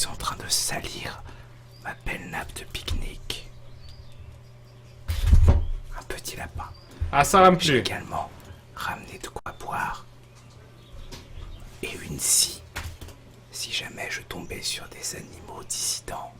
suis en train de salir ma belle nappe de pique-nique. Un petit lapin. Ah, ça va me J'ai plaire. également ramené de quoi boire. Et une scie, si jamais je tombais sur des animaux dissidents.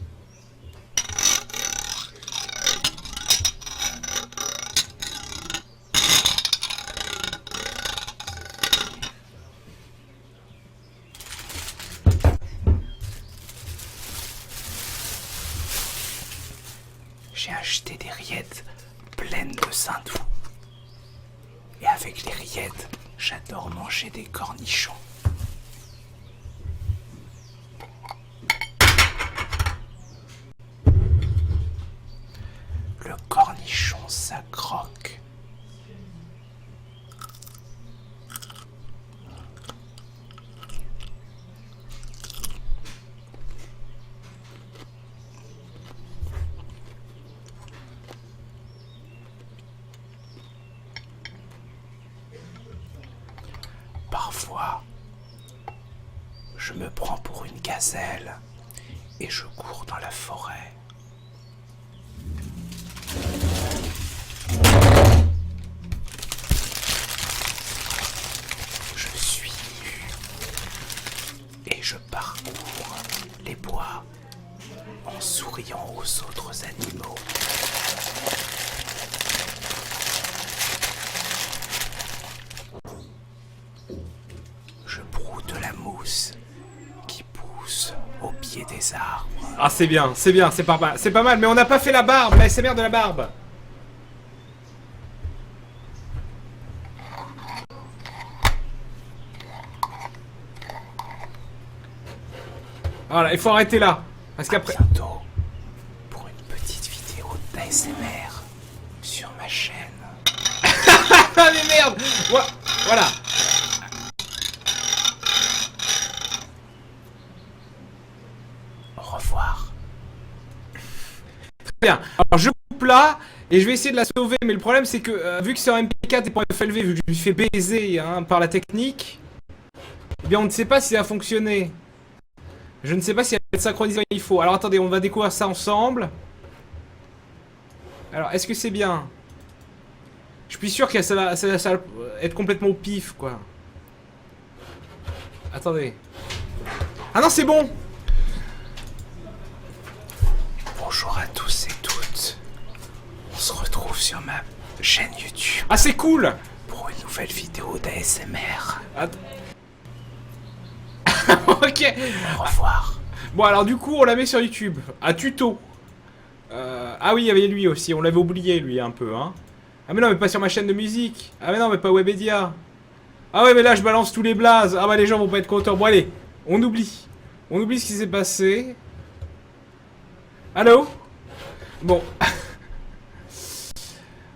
J'ai acheté des rillettes pleines de saindoux. Et avec les rillettes, j'adore manger des cornichons. Le cornichon, ça croque. Parfois, je me prends pour une gazelle et je cours dans la forêt. Je suis nu et je parcours les bois en souriant aux autres animaux. Je broue de la mousse qui pousse au pied des arbres. Ah, c'est bien, c'est pas mal. C'est pas mal, mais on n'a pas fait la barbe, la SMR de la barbe. Voilà, il faut arrêter là. Parce qu'après... Bientôt pour une petite vidéo d'ASMR sur ma chaîne. Ah, mais merde. Voilà. Au revoir. Très bien. Alors, je coupe là, et je vais essayer de la sauver, mais le problème, c'est que, vu que c'est en MP4 et pas en FLV, vu que je me suis fait baiser hein, par la technique, eh bien, on ne sait pas si ça a fonctionné. Je ne sais pas si elle va être synchronisée comme il faut. Alors, attendez, on va découvrir ça ensemble. Alors, est-ce que c'est bien? Je suis sûr que ça va être complètement au pif, quoi. Attendez. Ah non, c'est bon! Bonjour à tous et toutes. On se retrouve sur ma chaîne YouTube Ah, c'est cool! pour une nouvelle vidéo d'ASMR. Ok! Au revoir. Bon, alors du coup, on la met sur YouTube. À tuto. Ah oui, il y avait lui aussi. On l'avait oublié, lui, un peu, hein. Ah mais non, mais pas sur ma chaîne de musique. Ah mais non, mais pas Webedia. Ah ouais, mais là, je balance tous les blazes. Ah bah, les gens vont pas être contents. Bon, allez, on oublie. On oublie ce qui s'est passé. Allô? Bon.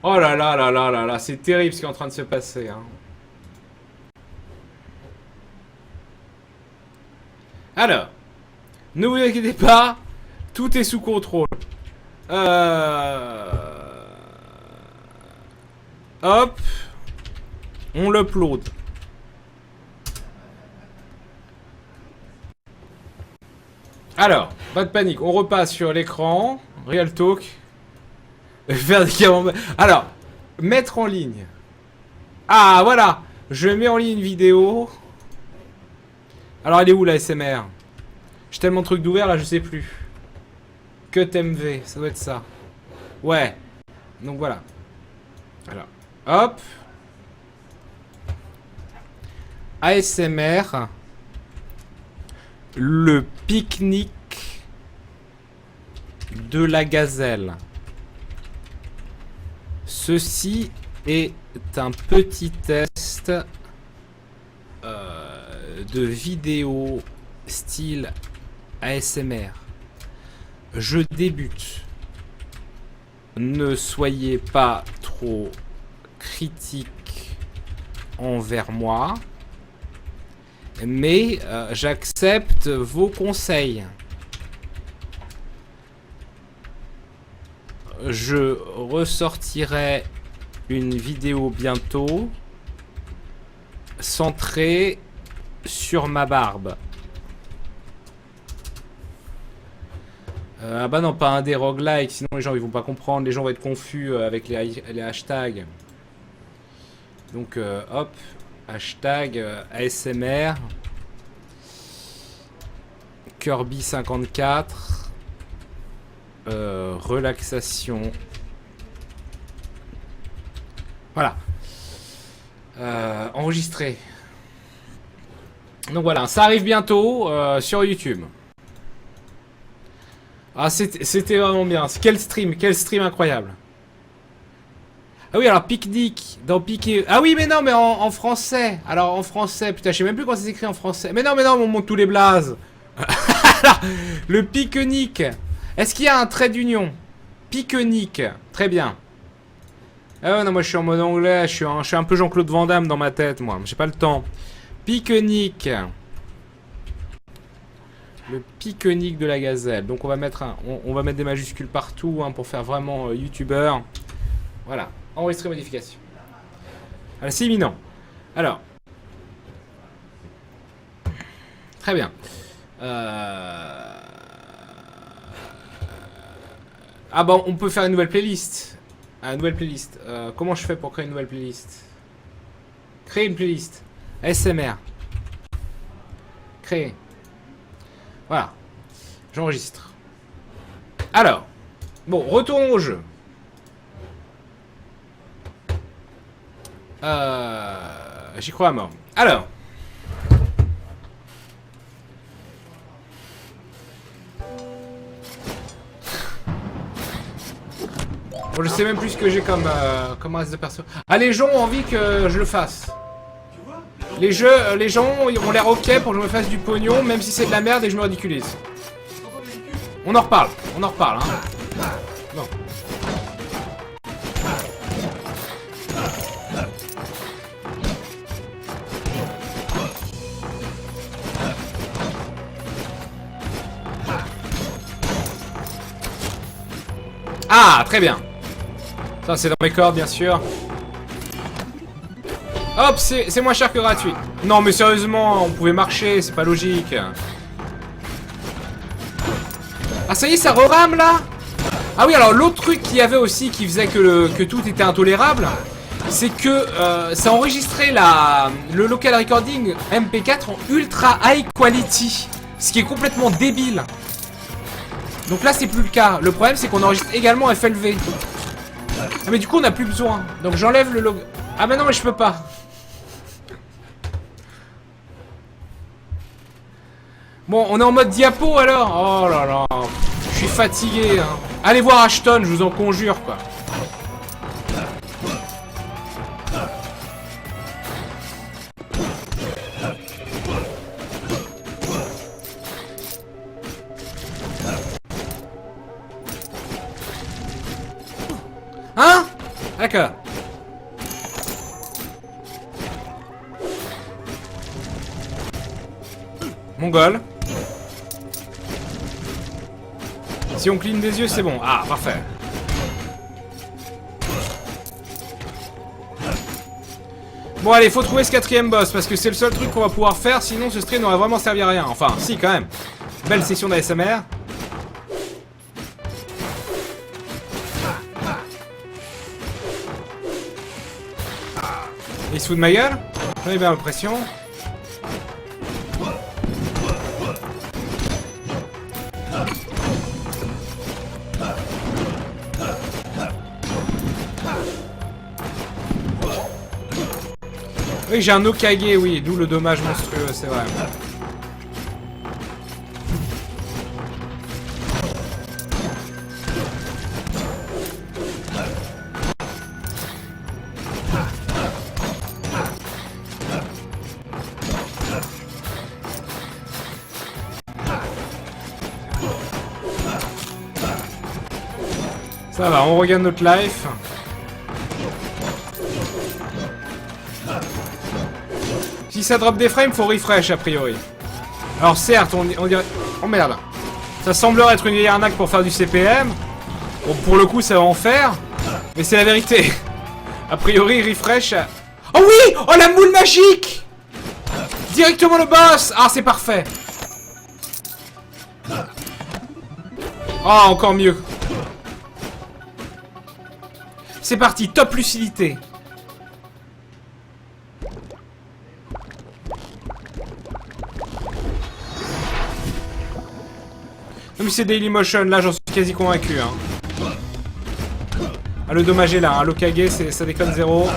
Oh là là là là là là. C'est terrible ce qui est en train de se passer, hein. Alors. Ne vous inquiétez pas, tout est sous contrôle. Hop. On l'upload. Alors, pas de panique, on repasse sur l'écran. Real Talk. Faire des camemberts. Alors, mettre en ligne. Ah, voilà. Je mets en ligne une vidéo. Alors, elle est où la SMR? J'ai tellement de trucs d'ouvert là, je sais plus. Cut MV, ça doit être ça. Ouais. Donc voilà. Alors, hop. ASMR. Le pique-nique de la gazelle. Ceci est un petit test de vidéo style ASMR. Je débute. Ne soyez pas trop critique envers moi. Mais j'accepte vos conseils. Je ressortirai une vidéo bientôt centrée sur ma barbe. Ah bah non, pas un des roguelikes, sinon les gens ils vont pas comprendre, les gens vont être confus avec les hashtags. Donc hop, hashtag ASMR Kirby 54 relaxation. Voilà. Enregistré. Donc voilà, ça arrive bientôt sur YouTube. Ah, c'était vraiment bien. Quel stream incroyable. Ah oui, alors pique-nique dans pique. Ah oui, mais non, mais en français. Alors en français, putain, je sais même plus comment ça s'écrit en français. Mais non, on monte tous les blazes. Alors, le pique-nique. Est-ce qu'il y a un trait d'union? Pique-nique. Très bien. Ah ouais, non, moi je suis en mode anglais. Je suis un peu Jean-Claude Van Damme dans ma tête, moi. J'ai pas le temps. Pique-nique. Le pique-nique de la gazelle. Donc on va mettre on va mettre des majuscules partout hein, pour faire vraiment youtubeur. Voilà. Enregistrer modification. Alors c'est imminent. Alors. Très bien. Ah bon, on peut faire une nouvelle playlist. Une nouvelle playlist. Comment je fais pour créer une nouvelle playlist? Créer une playlist. ASMR. Créer. Voilà. J'enregistre. Alors. Bon, retournons au jeu. J'y crois à mort. Alors. Bon, je sais même plus ce que j'ai comme reste de perso. Ah, les gens ont envie que je le fasse. Les gens ont l'air ok pour que je me fasse du pognon, même si c'est de la merde et que je me ridiculise. On en reparle, hein. Bon. Ah, très bien. Ça, c'est dans mes cordes, bien sûr. Hop, c'est moins cher que gratuit. Non, mais sérieusement, on pouvait marcher, c'est pas logique. Ah, ça y est, ça re-rame, là? Ah oui, alors, l'autre truc qu'il y avait aussi qui faisait que tout était intolérable, c'est que ça enregistrait le local recording MP4 en ultra high quality. Ce qui est complètement débile. Donc là, c'est plus le cas. Le problème, c'est qu'on enregistre également FLV. Ah, mais du coup, on n'a plus besoin. Donc j'enlève le logo. Ah, mais non, mais je peux pas. Bon, on est en mode diapo alors. Oh là là. Je suis fatigué. Hein. Allez voir Ashton, je vous en conjure, quoi. Hein? D'accord. Mongol. Si on cligne des yeux, c'est bon. Ah, parfait. Bon, allez, faut trouver ce quatrième boss, parce que c'est le seul truc qu'on va pouvoir faire, sinon ce stream n'aurait vraiment servi à rien. Enfin, si, quand même. Belle session d'ASMR. Il se fout de ma gueule? J'en ai bien l'impression. Oui, j'ai un Okage, oui, d'où le dommage monstrueux, c'est vrai. Ça va, on regarde notre life. Si ça drop des frames, faut refresh a priori. Alors certes, on dirait... Oh merde. Ça semblerait être une vieille arnaque pour faire du CPM. Bon, pour le coup, ça va en faire. Mais c'est la vérité. A priori, refresh... Oh oui! Oh, la moule magique! Directement le boss! Ah, c'est parfait. Oh, encore mieux. C'est parti, top lucidité. Non mais c'est Dailymotion, là j'en suis quasi convaincu. Hein. Ah, le dommage est là, hein. L'Okage, ça déconne zéro.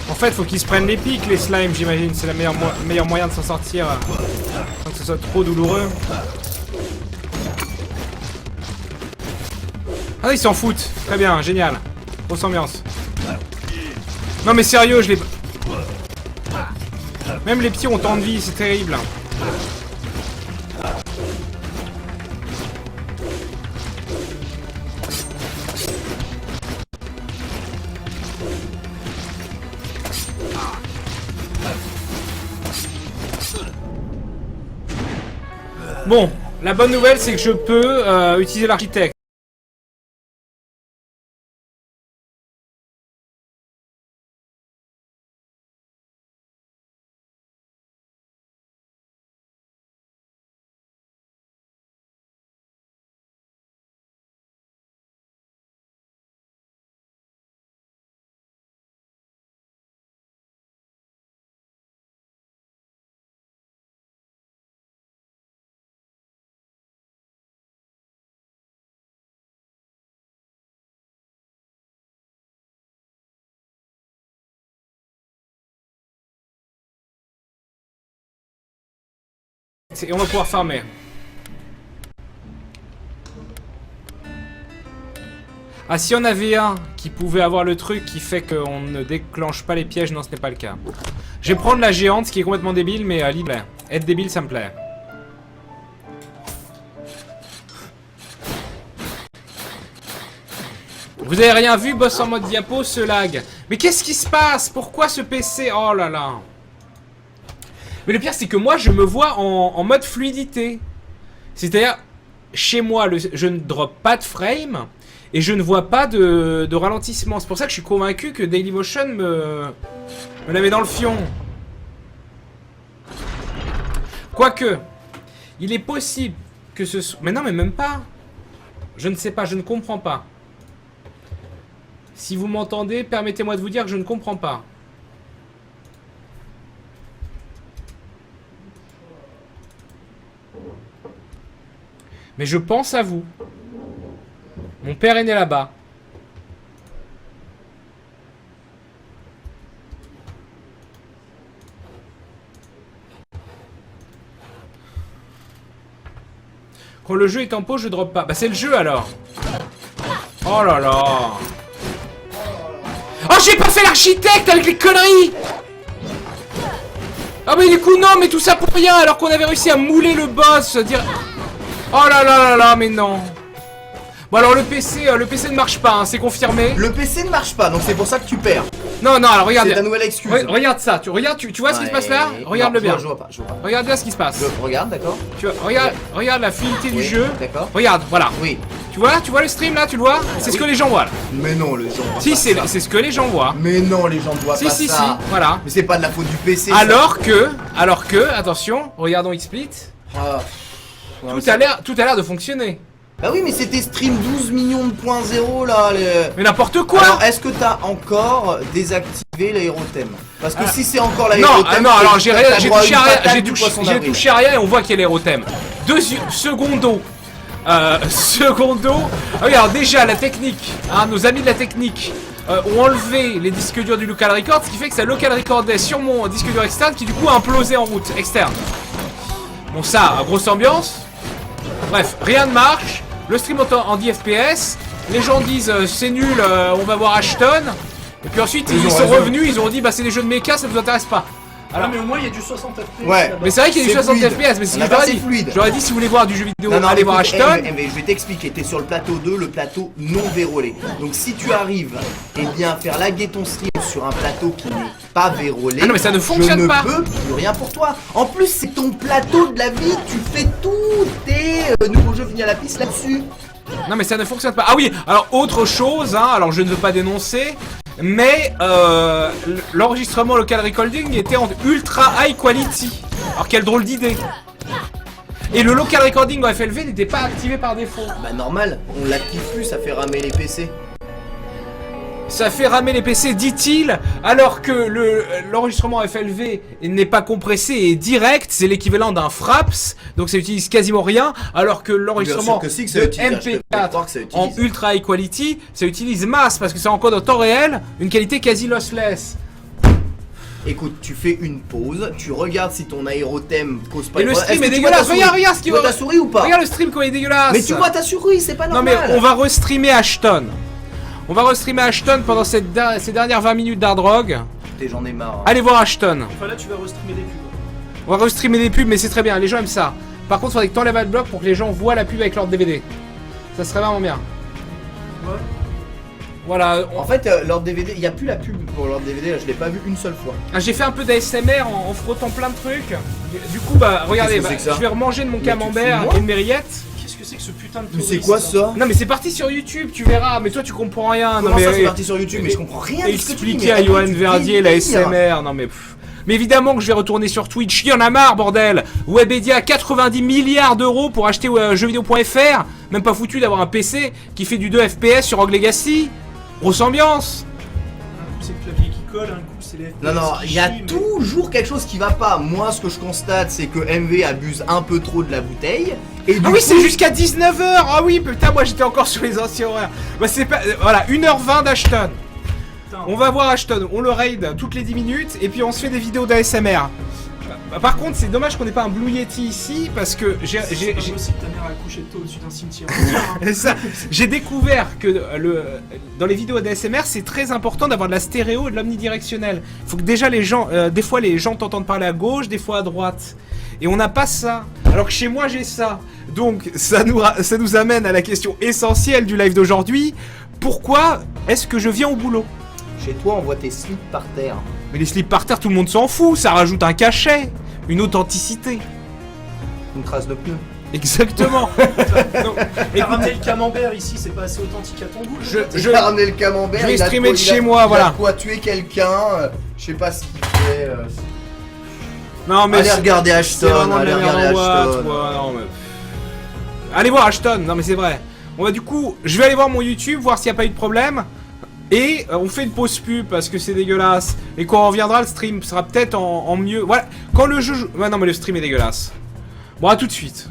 En fait, faut qu'ils se prennent les pics, les slimes, j'imagine. C'est le meilleur moyen de s'en sortir sans que ce soit trop douloureux. Ah, ils s'en foutent. Très bien, génial. Grosse ambiance. Non, mais sérieux, je l'ai... Même les petits ont tant de vie, c'est terrible. Bon, la bonne nouvelle, c'est que je peux utiliser l'architecte. Et on va pouvoir farmer. Ah, si on avait un qui pouvait avoir le truc qui fait qu'on ne déclenche pas les pièges, non, ce n'est pas le cas. Je vais prendre la géante, ce qui est complètement débile, mais libre. Être débile, ça me plaît. Vous avez rien vu, boss en mode diapo, ce lag. Mais qu'est-ce qui se passe? Pourquoi ce PC? Oh là là. Mais le pire, c'est que moi, je me vois en mode fluidité. C'est-à-dire, chez moi, je ne drop pas de frame et je ne vois pas de ralentissement. C'est pour ça que je suis convaincu que Dailymotion me la met dans le fion. Quoique, il est possible que ce soit... Mais non, mais même pas. Je ne sais pas, je ne comprends pas. Si vous m'entendez, permettez-moi de vous dire que je ne comprends pas. Mais je pense à vous. Mon père est né là-bas. Quand le jeu est en pause, je drop pas. Bah c'est le jeu alors. Oh là là. Oh, j'ai pas fait l'architecte avec les conneries. Ah mais du coup non, mais tout ça pour rien alors qu'on avait réussi à mouler le boss. Dire... Oh là là là là, mais non. Bon alors le PC ne marche pas, hein, c'est confirmé. Le PC ne marche pas, donc c'est pour ça que tu perds. Non, non, alors regarde. C'est ta nouvelle excuse. Regarde ça, tu vois ce qui se passe là? Regarde-le bien. Je vois pas. Regarde bien ce qui se passe. Je regarde, d'accord. Regarde la fluidité du jeu. D'accord. Regarde, voilà. Oui. Tu vois le stream là, tu le vois? C'est ce que les gens voient là. Mais non, les gens voient Si, pas ça. c'est ce que les gens voient. Mais non, les gens ne voient pas ça. Si, voilà. Mais c'est pas de la faute du PC. Alors que, attention, regardons XSplit. Ah. Tout a l'air de fonctionner. Bah oui, mais c'était stream 12 millions de points 0 là. Mais n'importe quoi. Alors, est-ce que t'as encore désactivé l'aérothème? Parce que si c'est encore l'aérothème... Non, alors j'ai touché à rien et on voit qu'il y a l'aérothème. Secondo. Regarde, déjà la technique, hein, nos amis de la technique ont enlevé les disques durs du local record, ce qui fait que ça local recordait sur mon disque dur externe qui du coup a implosé en route externe. Bon ça, grosse ambiance. Bref, rien ne marche. Le stream en 10 FPS. Les gens disent c'est nul, on va voir Ashton. Et puis ensuite ils sont revenus, ils ont dit bah c'est des jeux de méca, ça nous intéresse pas. Alors, mais au moins il y a du 60 FPS. Ouais. là-bas. mais c'est vrai qu'il y a du C'est 60 fluide. FPS, mais si On a pas, j'aurais c'est dit, fluide. j'aurais dit si vous voulez voir du jeu vidéo, Non, non, allez voir écoute, Ashton. mais je vais t'expliquer, t'es sur le plateau 2, le plateau non vérolé. Donc si tu arrives à faire laguer ton stream sur un plateau qui n'est pas vérolé, Ah non, mais ça ne fonctionne pas. je ne peux plus rien pour toi. En plus, c'est ton plateau de la vie, tu fais tous tes nouveaux jeux finis à la piste là-dessus. Non mais ça ne fonctionne pas. Ah oui, alors autre chose, hein, alors je ne veux pas dénoncer, mais l'enregistrement local recording était en ultra high quality. Alors quelle drôle d'idée. Et le local recording en FLV n'était pas activé par défaut. Bah normal, on l'active plus, ça fait ramer les PC. Ça fait ramer les PC, dit-il, alors que l'enregistrement FLV n'est pas compressé et direct, c'est l'équivalent d'un Fraps, donc ça utilise quasiment rien, alors que l'enregistrement Bien sûr que si, que ça de utilise, je te fais MP4 croire que ça utilise. en ultra high quality, ça utilise masse, parce que ça encode en temps réel une qualité quasi lossless. Écoute, tu fais une pause, tu regardes si ton aérothème cause pas Et le de problème. stream Est-ce est que tu vois ta dégueulasse, souris regarde ce qui Tu vois va... ta souris ou pas? Regarde le stream comment il est dégueulasse. Mais tu vois ta souris, c'est pas Non normal. mais on va restreamer Ashton. On va restreamer Ashton pendant ces dernières 20 minutes d'Hard Rogue. Putain, j'en ai marre. Allez voir Ashton. Enfin là tu vas restreamer des pubs. On va restreamer des pubs, mais c'est très bien, les gens aiment ça. Par contre, il faudrait que t'enlèves Adblock pour que les gens voient la pub avec leur DVD. Ça serait vraiment bien. Ouais. Voilà, En fait, leur DVD, il n'y a plus la pub pour leur DVD, là, je l'ai pas vu une seule fois. j'ai fait un peu d'ASMR en frottant plein de trucs. Du coup, bah, regardez, Qu'est-ce que c'est que ça je vais remanger de mon Mais tu te camembert fous de moi et de mes rillettes. Qu'est-ce que c'est que ce putain de Mais c'est touriste, quoi là ça? Non, mais c'est parti sur YouTube, tu verras. Mais toi, tu comprends rien. Comment non, mais ça c'est parti sur YouTube? Mais je comprends rien de ce que tu dis. expliquer mais à attends, Johan tu Verdier délires. l'ASMR. Non, mais. Mais évidemment que je vais retourner sur Twitch. Il y en a marre, bordel. Webedia, 90 milliards d'euros pour acheter jeuxvideo.fr. Même pas foutu d'avoir un PC qui fait du 2 FPS sur Rogue Legacy. Grosse ambiance. Un coup c'est le clavier qui colle, un coup c'est les FPS Non, non, qui il y a chient, mais- toujours quelque chose qui va pas. Moi, ce que je constate, c'est que MV abuse un peu trop de la bouteille. Et du Ah oui, coup, c'est jusqu'à 19h. Ah oui, putain, moi j'étais encore sur les anciens horaires. Bah, c'est pas. Voilà, 1h20 d'Ashton. Putain, On va voir Ashton, on le raid toutes les 10 minutes et puis on se fait des vidéos d'ASMR. Par contre, c'est dommage qu'on n'ait pas un Blue Yeti ici parce que c'est pas possible, ta mère a couché tôt au-dessus d'un cimetière. j'ai découvert que dans les vidéos d'ASMR, c'est très important d'avoir de la stéréo et de l'omnidirectionnel. Il faut que déjà les gens, des fois les gens t'entendent parler à gauche, des fois à droite. Et on n'a pas ça. Alors que chez moi j'ai ça. Donc ça nous amène à la question essentielle du live d'aujourd'hui. Pourquoi est-ce que je viens au boulot ? Chez toi, on voit tes slips par terre. Mais les slips par terre, tout le monde s'en fout, ça rajoute un cachet, une authenticité. Une trace de pneu. Exactement. Donc, T'as ramené le camembert ici, c'est pas assez authentique à ton goût. je Il a ramené le camembert. je vais il a streamer quoi- de il a- chez moi, il a voilà. de quoi tuer quelqu'un. Je sais pas ce qu'il fait. Non mais Allez c'est- regarder c'est Ashton. vraiment de Allez la merde regarder en boîte, Ashton. ouais, non, mais... Allez voir Ashton, non mais c'est vrai. On va du coup, je vais aller voir mon YouTube, voir s'il n'y a pas eu de problème. Et on fait une pause pub parce que c'est dégueulasse. Et quand on reviendra, le stream sera peut-être en mieux. Voilà, quand le jeu... Ouais non mais le stream est dégueulasse. Bon, à tout de suite.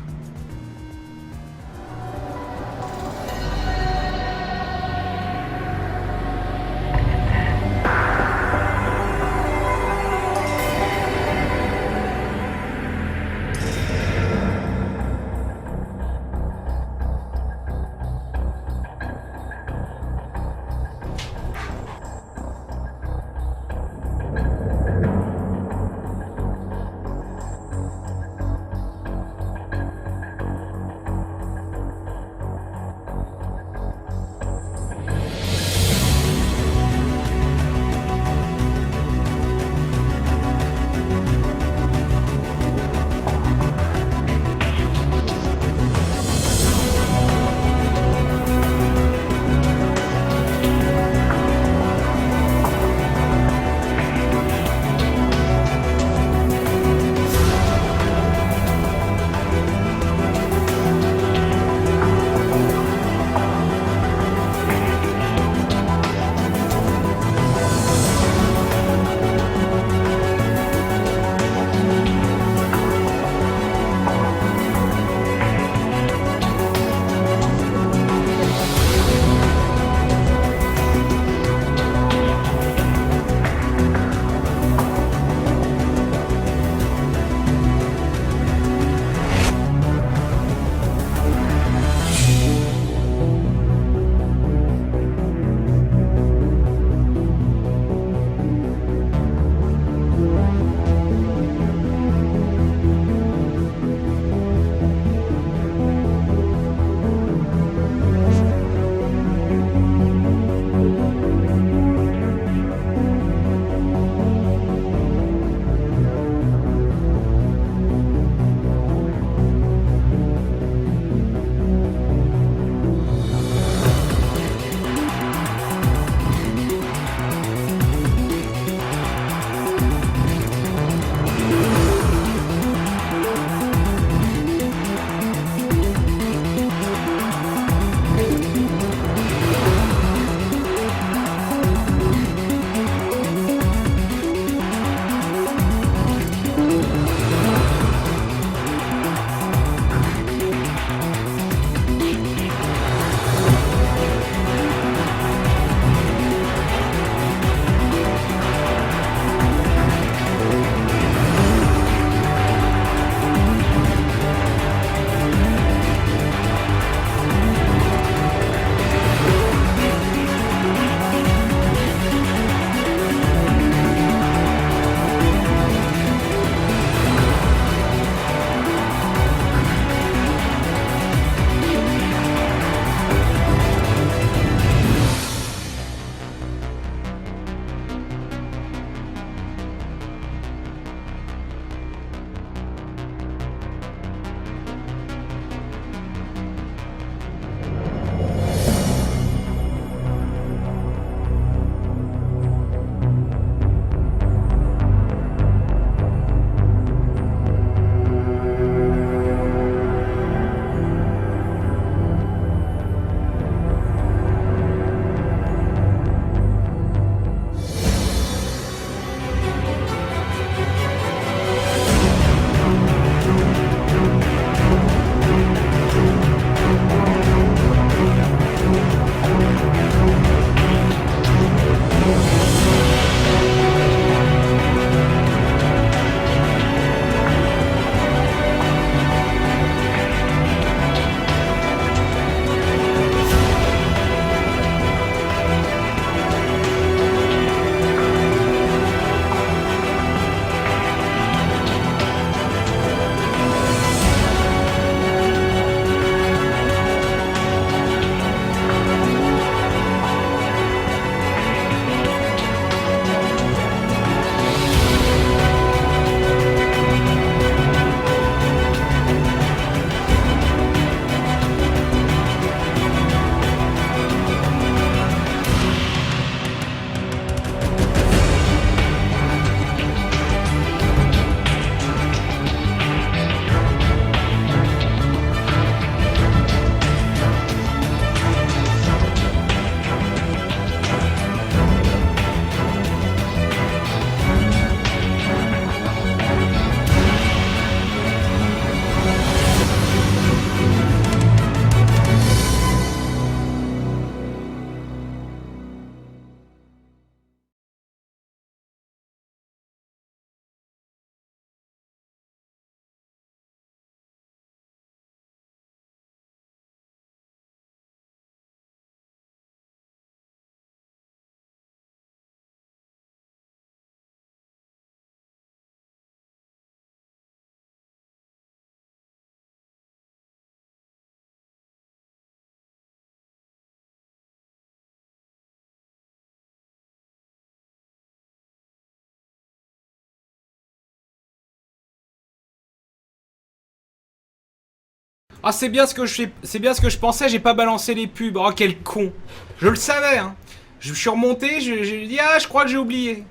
Ah, c'est bien ce que je pensais, j'ai pas balancé les pubs. Oh, quel con. Je le savais, hein. Je suis remonté, j'ai dit, ah, je crois que j'ai oublié.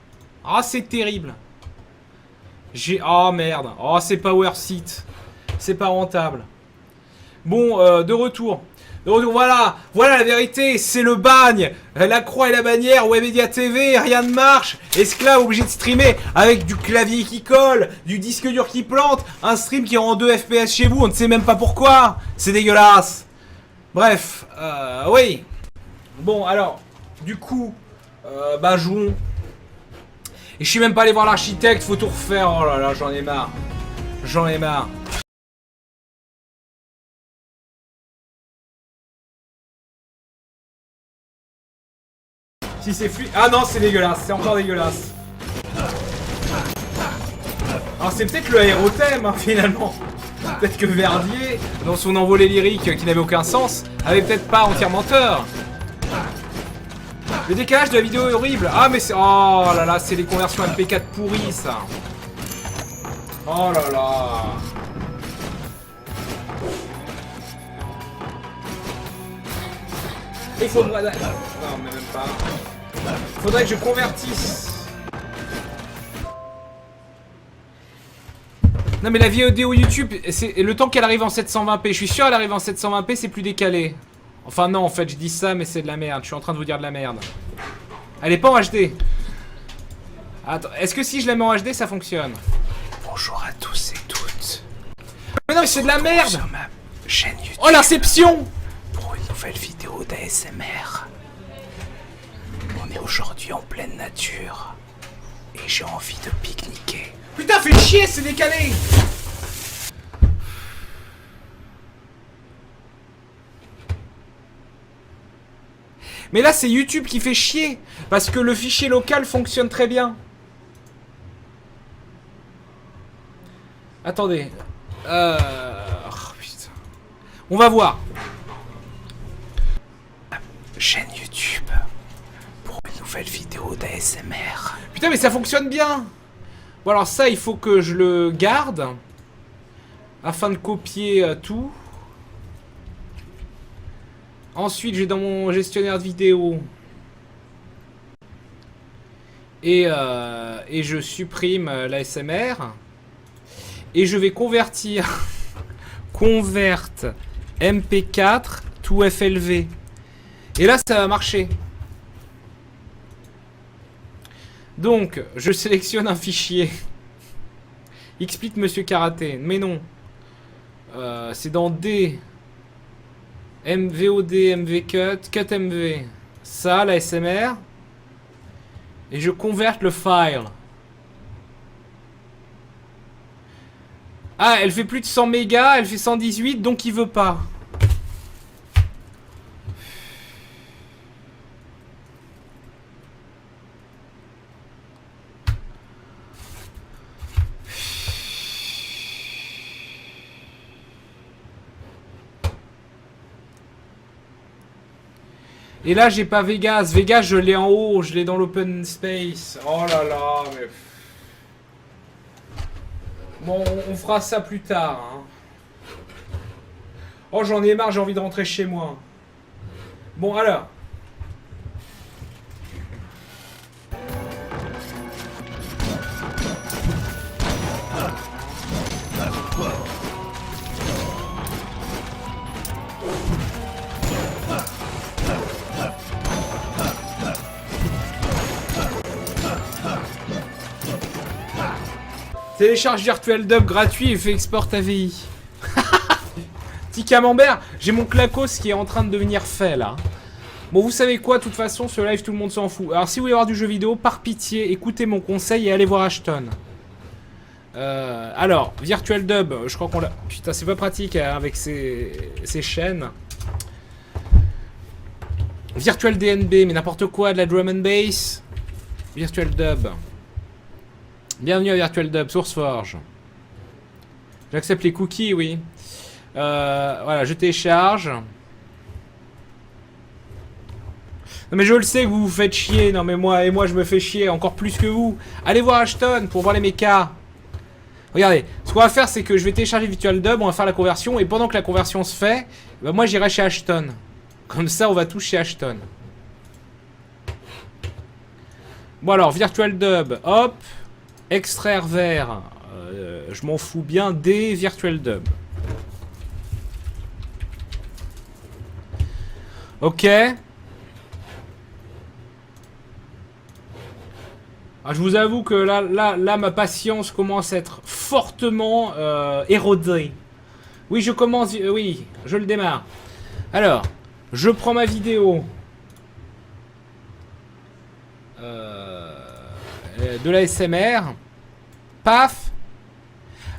Ah, c'est terrible. Oh, merde. Oh, c'est pas worth it. C'est pas rentable. Bon, de retour. Voilà, voilà la vérité, c'est le bagne. La croix et la bannière, Webedia TV, rien ne marche. Esclave obligé de streamer avec du clavier qui colle, du disque dur qui plante, un stream qui rend 2 FPS chez vous, on ne sait même pas pourquoi. C'est dégueulasse. Bref, oui. Bon, alors, du coup, bah jouons. Et je suis même pas allé voir l'architecte, faut tout refaire. Oh là là, j'en ai marre. J'en ai marre. Si c'est fluide. Ah non, c'est dégueulasse, c'est encore dégueulasse. Alors c'est peut-être le aérothème hein, finalement. Peut-être que Verdier, dans son envolée lyrique qui n'avait aucun sens, avait peut-être pas entièrement tort. Le décalage de la vidéo est horrible. Ah mais c'est... Oh là là, c'est les conversions MP4 pourries ça. Oh là là. Il faudrait... Non mais même pas. Faudrait que je convertisse. Non mais la vidéo YouTube, c'est le temps qu'elle arrive en 720p. Je suis sûr qu'elle arrive en 720p, c'est plus décalé. Enfin non, en fait, je dis ça, mais c'est de la merde. Je suis en train de vous dire de la merde. Elle est pas en HD. Attends, est-ce que si je la mets en HD, ça fonctionne? Bonjour à tous et toutes. Mais non, mais c'est de la merde. Sur ma chaîne YouTube. Oh l'inception. Pour une nouvelle vidéo d'ASMR. On est aujourd'hui en pleine nature. Et j'ai envie de pique-niquer. Putain, fais chier, c'est décalé. Mais là, c'est YouTube qui fait chier. Parce que le fichier local fonctionne très bien. Attendez. Oh, putain. On va voir. Chaîne YouTube. Pour une nouvelle vidéo d'ASMR. Putain, mais ça fonctionne bien. Bon, alors ça, il faut que je le garde. Afin de copier tout. Ensuite, j'ai dans mon gestionnaire de vidéo. Et je supprime l'ASMR. Et je vais convertir. Convert MP4 to FLV. Et là, ça va marcher. Donc, je sélectionne un fichier. Explique Monsieur Karaté. Mais non. C'est dans D. MVOD, MVCut, CutMV. Ça, la SMR. Et je converte le file. Ah, elle fait plus de 100 mégas, elle fait 118, donc il veut pas. Et là, j'ai pas Vegas. Vegas, je l'ai en haut. Je l'ai dans l'open space. Oh là là, mais... Bon, on fera ça plus tard. Hein. Oh, j'en ai marre. J'ai envie de rentrer chez moi. Bon, alors... Télécharge Virtual Dub gratuit et fait export AVI. Petit camembert, j'ai mon clacos qui est en train de devenir fait là. Bon, vous savez quoi, de toute façon, ce live, tout le monde s'en fout. Alors, si vous voulez voir du jeu vidéo, par pitié, écoutez mon conseil et allez voir Ashton. Alors, Virtual Dub, je crois qu'on l'a... Putain, c'est pas pratique hein, avec ces chaînes. Virtual DNB, mais n'importe quoi, de la drum and bass. Virtual Dub. Bienvenue à Virtual Dub, SourceForge. J'accepte les cookies, oui. Voilà, je télécharge. Non mais je le sais que vous vous faites chier. Non mais moi je me fais chier encore plus que vous. Allez voir Ashton pour voir les mechas. Regardez, ce qu'on va faire, c'est que je vais télécharger VirtualDub, on va faire la conversion, et pendant que la conversion se fait, bah moi j'irai chez Ashton. Comme ça, on va tous chez Ashton. Bon alors, VirtualDub, hop, extraire vers, je m'en fous bien, des VirtualDub. Ok. Ah, je vous avoue que là, ma patience commence à être fortement érodée. Oui, je commence, oui, je le démarre. Alors, je prends ma vidéo de la SMR. Paf.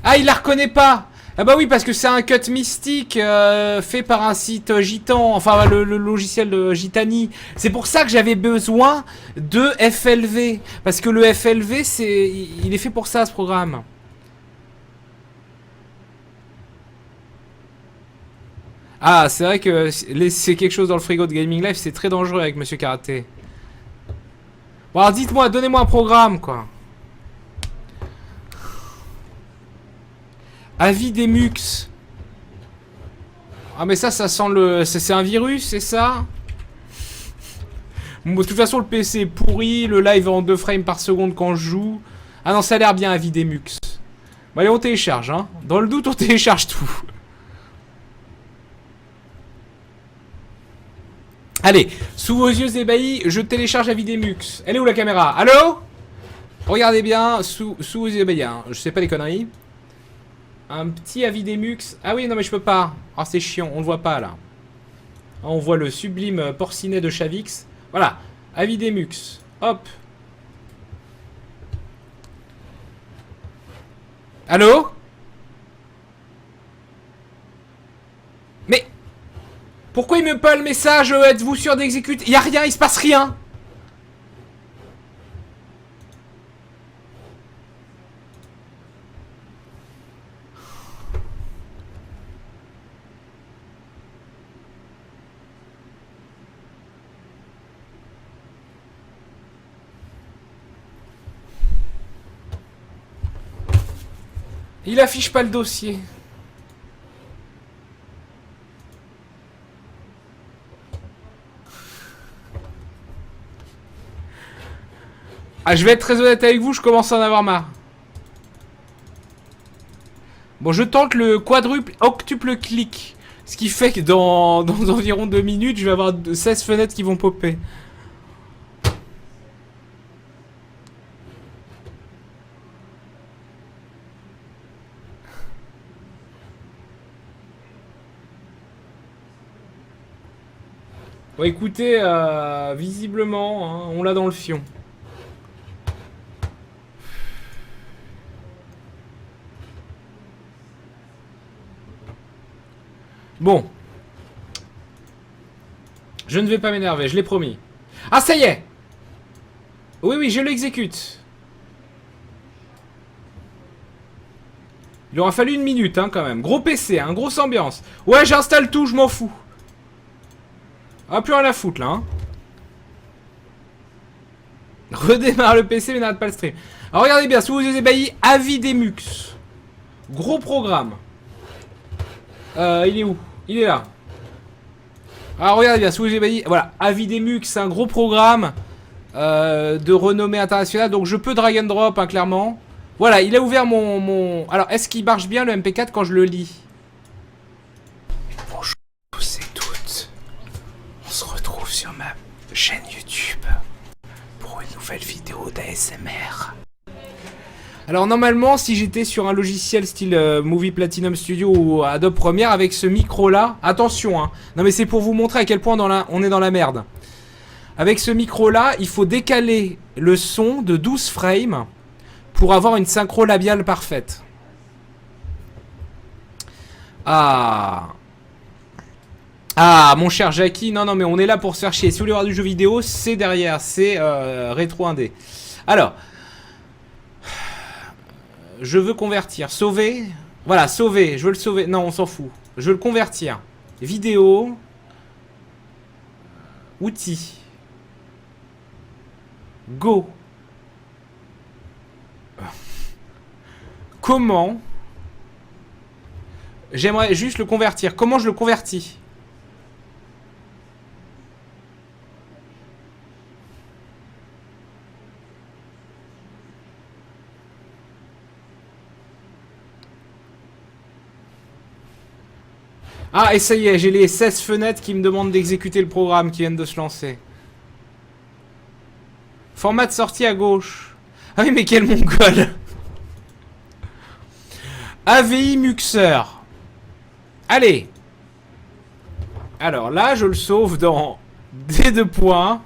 Ah, il la reconnaît pas. Ah bah oui, parce que c'est un cut mystique fait par un site gitan, enfin le logiciel de Gitani. C'est pour ça que j'avais besoin de FLV, parce que le FLV, il est fait pour ça, ce programme. Ah, c'est vrai que laisser quelque chose dans le frigo de Gaming Life, c'est très dangereux avec Monsieur Karaté. Bon, alors dites-moi, donnez-moi un programme, quoi. Avis des mux. Ah mais ça sent le... C'est un virus, c'est ça? Bon, de toute façon, le PC est pourri, le live est en 2 frames par seconde quand je joue. Ah non, ça a l'air bien, avis des mux. Bon allez, on télécharge, hein. Dans le doute, on télécharge tout. Allez, sous vos yeux ébahis, je télécharge avis des mux. Elle est où la caméra? Allô? Regardez bien, sous vos yeux ébahis, hein. Je sais pas les conneries. Un petit avis des mux. Ah oui, non mais je peux pas. Ah, c'est chiant, on le voit pas là. On voit le sublime porcinet de Chavix. Voilà, avis des mux. Hop. Allô? Mais pourquoi il me pas le message? Êtes-vous sûr d'exécuter? Y a rien, il se passe rien. Il affiche pas le dossier. Ah, je vais être très honnête avec vous, je commence à en avoir marre. Bon, je tente le quadruple octuple clic. Ce qui fait que dans environ 2 minutes, je vais avoir 16 fenêtres qui vont popper. Bon, écoutez, visiblement, hein, on l'a dans le fion. Bon. Je ne vais pas m'énerver, je l'ai promis. Ah, ça y est! Oui, oui, je l'exécute. Il aura fallu 1 minute, hein, quand même. Gros PC, hein, grosse ambiance. Ouais, j'installe tout, je m'en fous. Ah, plus rien à foutre, là, hein. Redémarre le PC, mais n'arrête pas le stream. Alors, regardez bien, sous vos yeux ébahis, avis des mux. Gros programme. Il est où? Il est là. Alors, regardez bien, sous vos yeux ébahis, voilà. Avis des mux, c'est un gros programme de renommée internationale. Donc, je peux drag and drop, hein, clairement. Voilà, il a ouvert mon... Alors, est-ce qu'il marche bien, le MP4, quand je le lis? Bonjour à tous et toutes. On se retrouve sur ma chaîne YouTube pour une nouvelle vidéo d'ASMR. Alors normalement, si j'étais sur un logiciel style Movie Platinum Studio ou Adobe Premiere avec ce micro-là, attention, hein, non mais c'est pour vous montrer à quel point on est dans la merde. Avec ce micro-là, il faut décaler le son de 12 frames pour avoir une synchro labiale parfaite. Ah, mon cher Jackie, non mais on est là pour se faire chier. Si vous voulez voir du jeu vidéo, c'est derrière, c'est rétro indé. Alors... Je veux convertir. Sauver. Voilà, sauver. Je veux le sauver. Non, on s'en fout. Je veux le convertir. Vidéo. Outils. Go. comment... J'aimerais juste le convertir. Comment je le convertis? Ah, et ça y est, j'ai les 16 fenêtres qui me demandent d'exécuter le programme qui viennent de se lancer. Format de sortie à gauche. Ah oui, mais quel mongol. AVI Muxer. Allez. Alors là, je le sauve dans D2 points.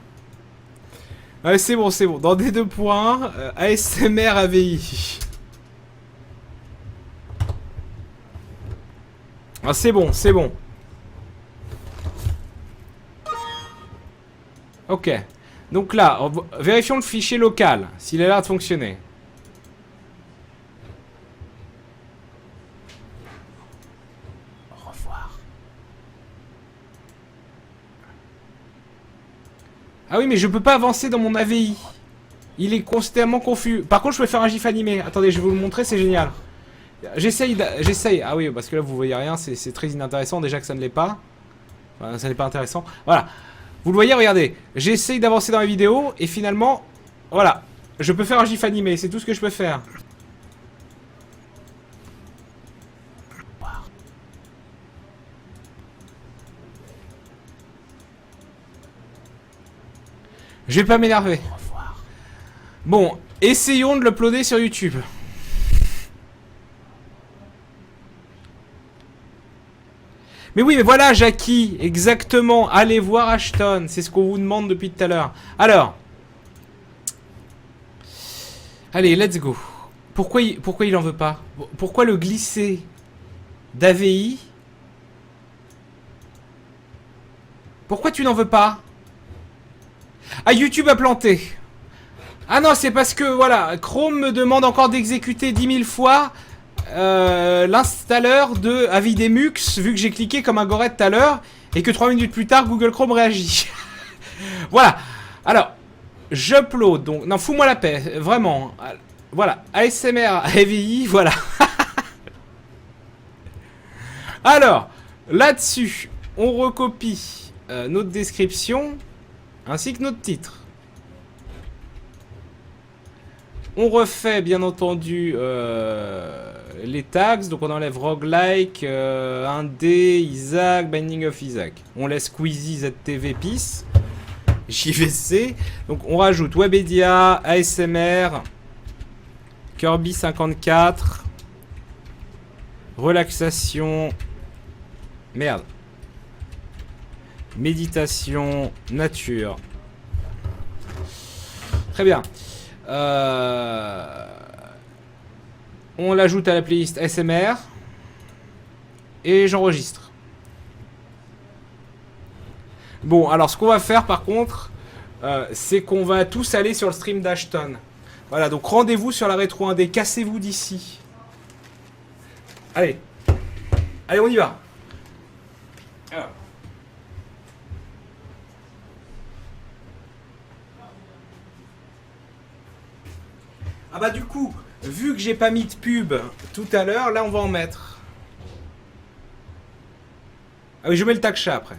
Ouais, c'est bon, c'est bon. Dans D2 points, ASMR AVI. Ah, c'est bon, c'est bon. Ok. Donc là, vérifions le fichier local, s'il a l'air de fonctionner. Au revoir. Ah oui, mais je peux pas avancer dans mon AVI. Il est constamment confus. Par contre, je peux faire un gif animé. Attendez, je vais vous le montrer, c'est génial. J'essaye. Ah oui, parce que là, vous voyez rien, c'est très inintéressant. Déjà que ça ne l'est pas. Enfin, ça n'est pas intéressant. Voilà. Vous le voyez, regardez. J'essaye d'avancer dans la vidéo et finalement, voilà. Je peux faire un gif animé, c'est tout ce que je peux faire. Je vais pas m'énerver. Au revoir. Bon, essayons de l'uploader sur YouTube. Mais oui, mais voilà, Jackie, exactement. Allez voir Ashton, c'est ce qu'on vous demande depuis tout à l'heure. Alors. Allez, let's go. Pourquoi il en veut pas? Pourquoi le glisser d'AVI? Pourquoi tu n'en veux pas? Ah, YouTube a planté. Ah non, c'est parce que, voilà, Chrome me demande encore d'exécuter 10 000 fois l'installeur de Avidemux, vu que j'ai cliqué comme un goret tout à l'heure, et que 3 minutes plus tard, Google Chrome réagit. Voilà. Alors, j'upload, donc... Non, fous-moi la paix, vraiment. Voilà, ASMR, AVI, voilà. Alors, là-dessus, on recopie notre description, ainsi que notre titre. On refait bien entendu les tags, donc on enlève roguelike, 1D, Isaac, Binding of Isaac. On laisse Squeezie, ZTV, PIS, JVC. Donc on rajoute Webedia, ASMR, Kirby 54, relaxation, merde, méditation, nature. Très bien. On l'ajoute à la playlist SMR et j'enregistre. Bon, alors ce qu'on va faire par contre, c'est qu'on va tous aller sur le stream d'Ashton. Voilà, donc rendez-vous sur la rétro 1D, cassez-vous d'ici. Allez, allez, on y va. Alors. Ah bah du coup, vu que j'ai pas mis de pub tout à l'heure, là on va en mettre. Ah oui, je mets le taksha après.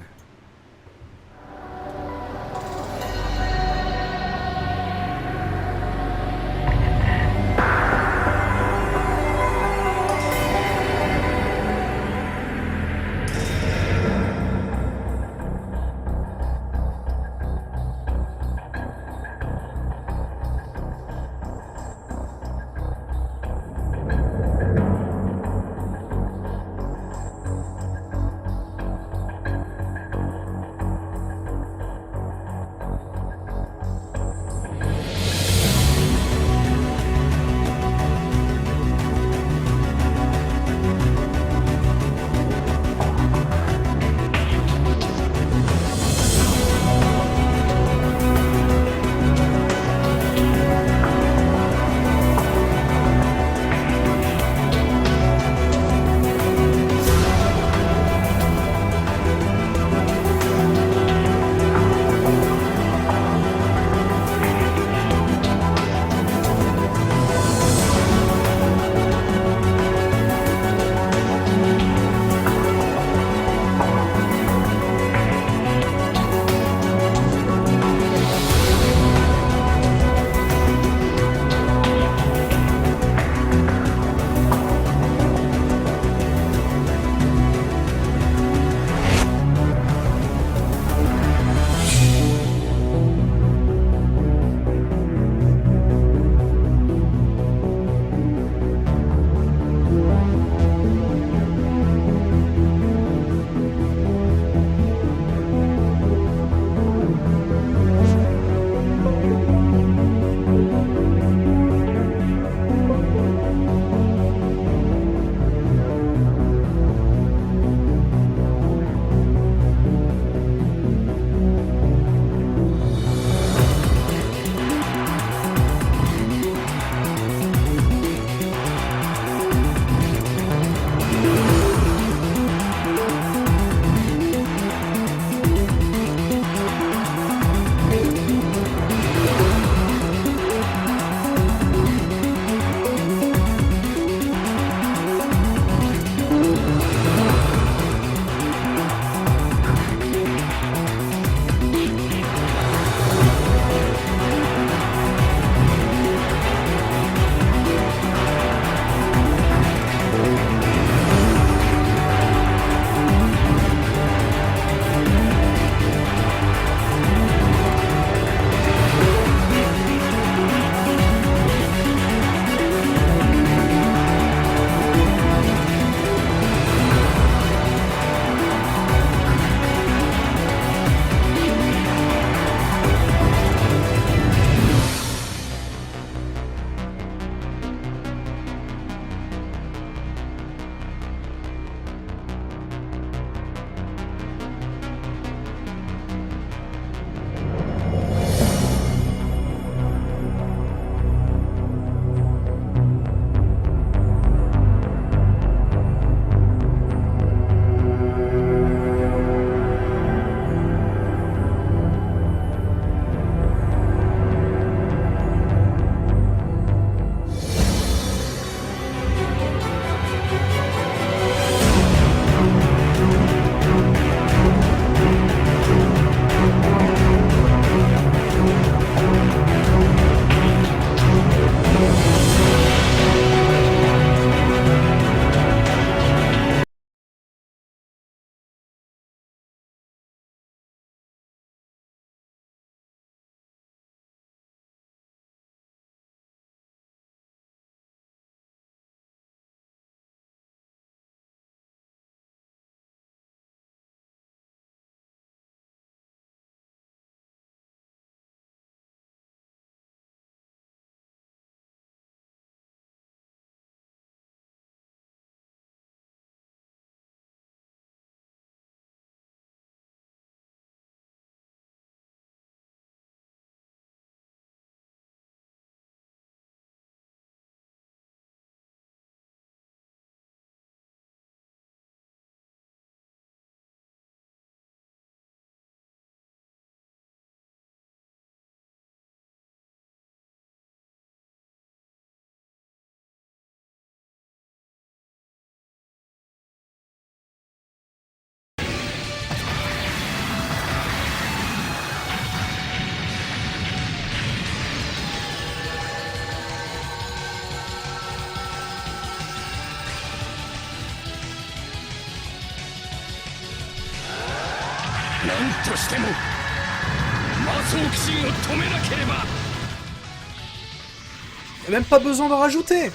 Y'a même pas besoin d'en rajouter.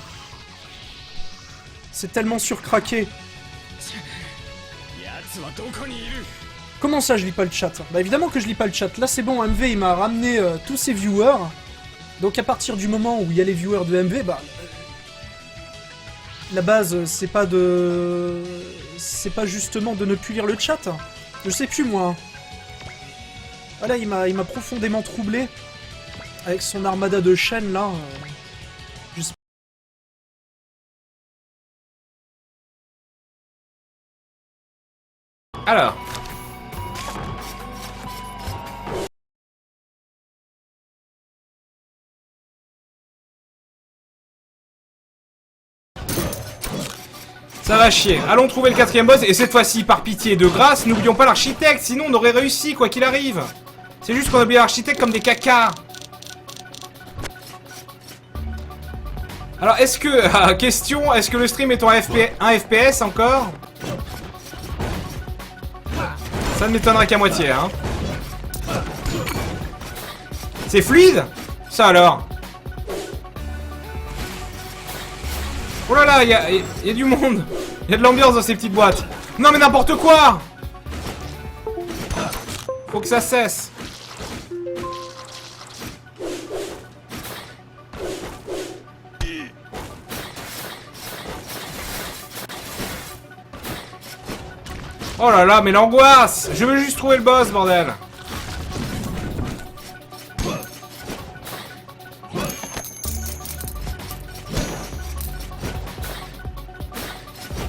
C'est tellement surcraqué. Comment ça je lis pas le chat? Bah évidemment que je lis pas le chat. Là c'est bon, MV il m'a ramené tous ses viewers. Donc à partir du moment où il y a les viewers de MV, bah... la base c'est pas de... c'est pas justement de ne plus lire le chat. Je sais plus moi. Voilà, il m'a profondément troublé. Avec son armada de chaînes là. Je sais Alors. Ça va chier. Allons trouver le 4e boss et cette fois-ci, par pitié et de grâce, n'oublions pas l'architecte, sinon on aurait réussi quoi qu'il arrive. C'est juste qu'on a oublié l'architecte comme des cacas. Alors est-ce que, question, est-ce que le stream est en 1 FPS encore? Ça ne m'étonnerait qu'à moitié, hein. C'est fluide? Ça alors. Oh là là, il y a du monde. Il y a de l'ambiance dans ces petites boîtes. Non mais n'importe quoi. Faut que ça cesse. Oh là là, mais l'angoisse! Je veux juste trouver le boss, bordel!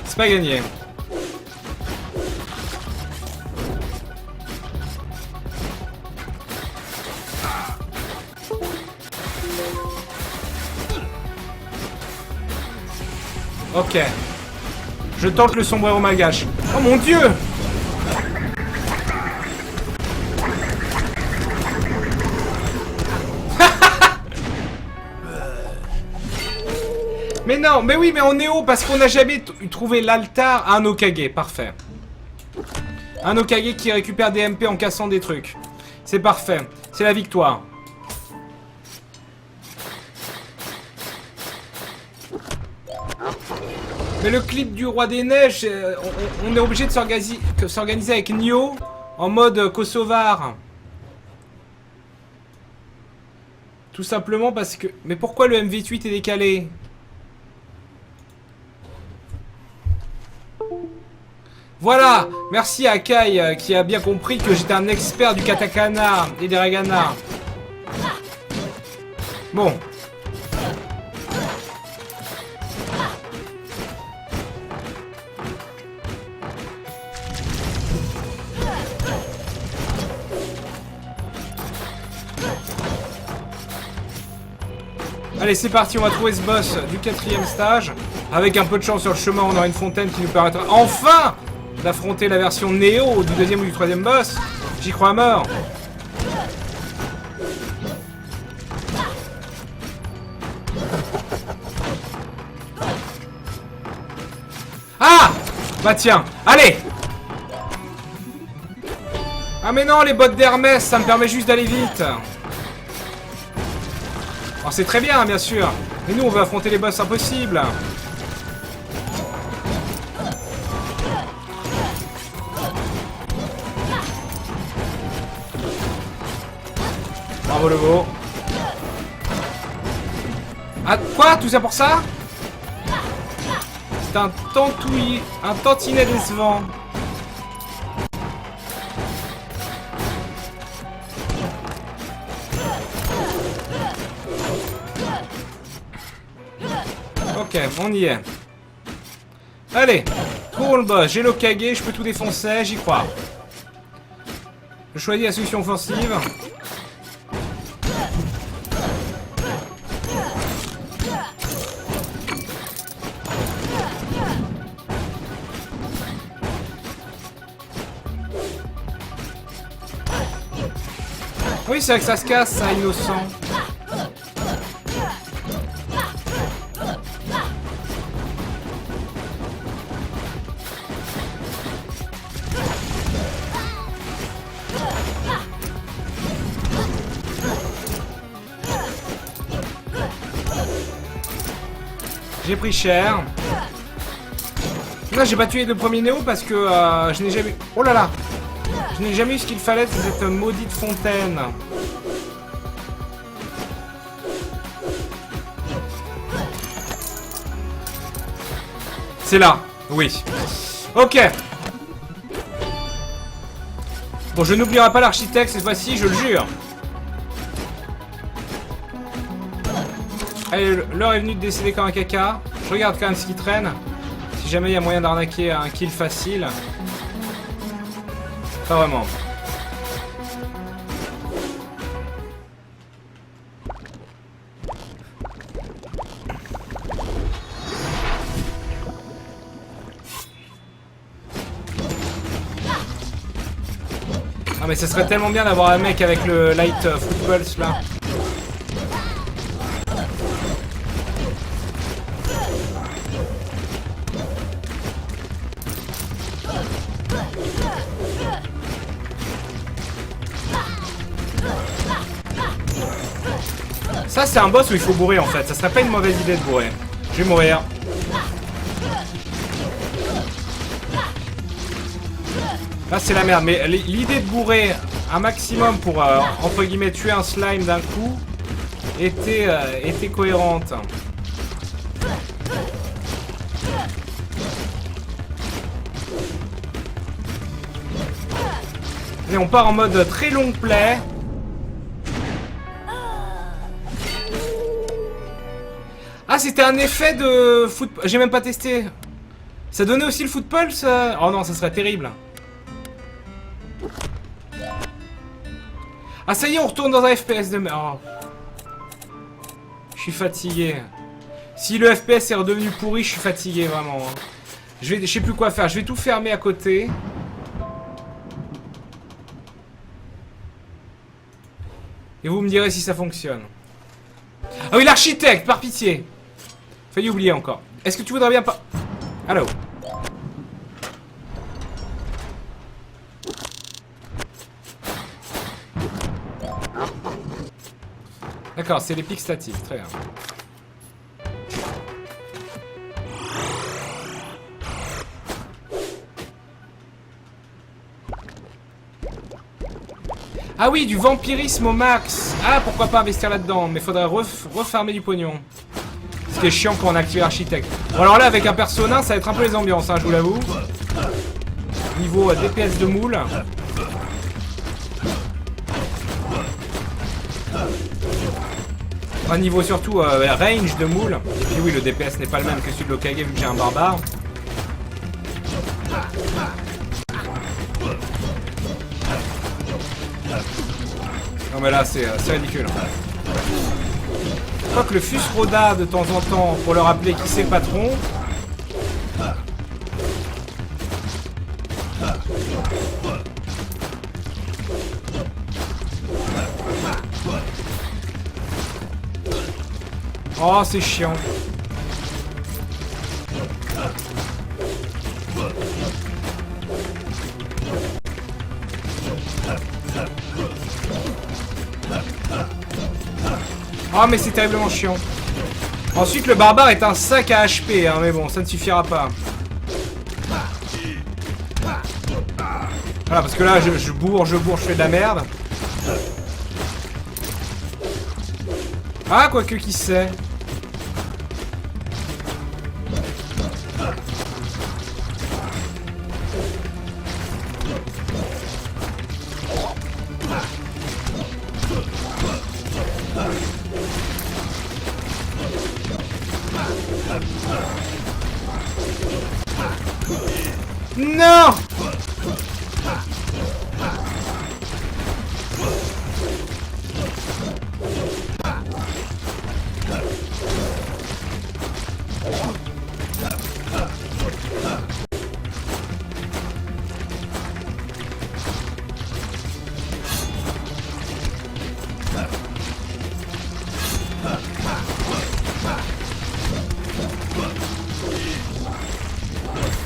C'est pas gagné. Ok. Je tente le sombrero malgache. Oh mon dieu! Mais non, mais oui, mais on est haut parce qu'on n'a jamais trouvé l'altar à un Hokage. Parfait. Un Hokage qui récupère des MP en cassant des trucs. C'est parfait. C'est la victoire. Mais le clip du Roi des Neiges, on est obligé de s'organiser avec Nioh en mode kosovar. Tout simplement parce que... Mais pourquoi le MV8 est décalé? Voilà. Merci à Kai qui a bien compris que j'étais un expert du katakana et des hiragana. Bon. Allez, c'est parti, on va trouver ce boss du 4e stage. Avec un peu de chance sur le chemin, on aura une fontaine qui nous permettra enfin d'affronter la version Néo du 2e ou du 3e boss. J'y crois à mort. Ah! Bah tiens, allez! Ah mais non, les bottes d'Hermès, ça me permet juste d'aller vite. Alors c'est très bien, bien sûr. Mais nous, on veut affronter les boss impossibles. Bravo le veau. Ah, quoi? Tout ça pour ça? C'est un tantinet décevant. Ok, on y est. Allez, trouvons le boss. J'ai l'Hokage, je peux tout défoncer, j'y crois. Je choisis la solution offensive. Oui, c'est vrai que ça se casse, ça, innocent. J'ai pris cher. Non, j'ai pas tué le premier Néo parce que je n'ai jamais... Oh là là! Je n'ai jamais eu ce qu'il fallait de cette maudite fontaine. C'est là, oui. Ok. Bon, je n'oublierai pas l'architecte cette fois-ci, je le jure. Allez, l'heure est venue de décéder comme un caca. Je regarde quand même ce qui traîne. Si jamais il y a moyen d'arnaquer un kill facile. Pas vraiment. Ah mais ça serait tellement bien d'avoir un mec avec le light football là. Ça c'est un boss où il faut bourrer en fait, ça serait pas une mauvaise idée de bourrer. Je vais mourir. Là c'est la merde, mais l'idée de bourrer un maximum pour entre guillemets tuer un slime d'un coup était cohérente. Et on part en mode très long play. Ah, c'était un effet de foot... J'ai même pas testé. Ça donnait aussi le foot pulse. Oh non, ça serait terrible. Ah, ça y est, on retourne dans un FPS de merde. Oh. Je suis fatigué. Si le FPS est redevenu pourri, je suis fatigué vraiment. Je sais plus quoi faire. Je vais tout fermer à côté. Et vous me direz si ça fonctionne. Ah oui, l'architecte, par pitié. Failli oublier encore. Est-ce que tu voudrais bien pas... Allô? D'accord, c'est les pics statiques, très bien. Ah oui, du vampirisme au max. Ah, pourquoi pas investir là-dedans. Mais faudrait refarmer du pognon. Ce qui est chiant quand on active l'architecte. Bon, alors là, avec un perso nain, ça va être un peu les ambiances, hein, je vous l'avoue. Niveau DPS de moule. Enfin, niveau surtout range de moule. Et puis oui, le DPS n'est pas le même que celui de l'Okage vu que j'ai un barbare. Non mais là c'est ridicule. Je crois que le Fus Roda de temps en temps pour leur rappeler qui c'est le patron. Oh c'est chiant. Oh mais c'est terriblement chiant. Ensuite le barbare est un sac à HP hein, mais bon ça ne suffira pas. Voilà parce que là je bourre, je fais de la merde. Ah quoique qui sait. Non!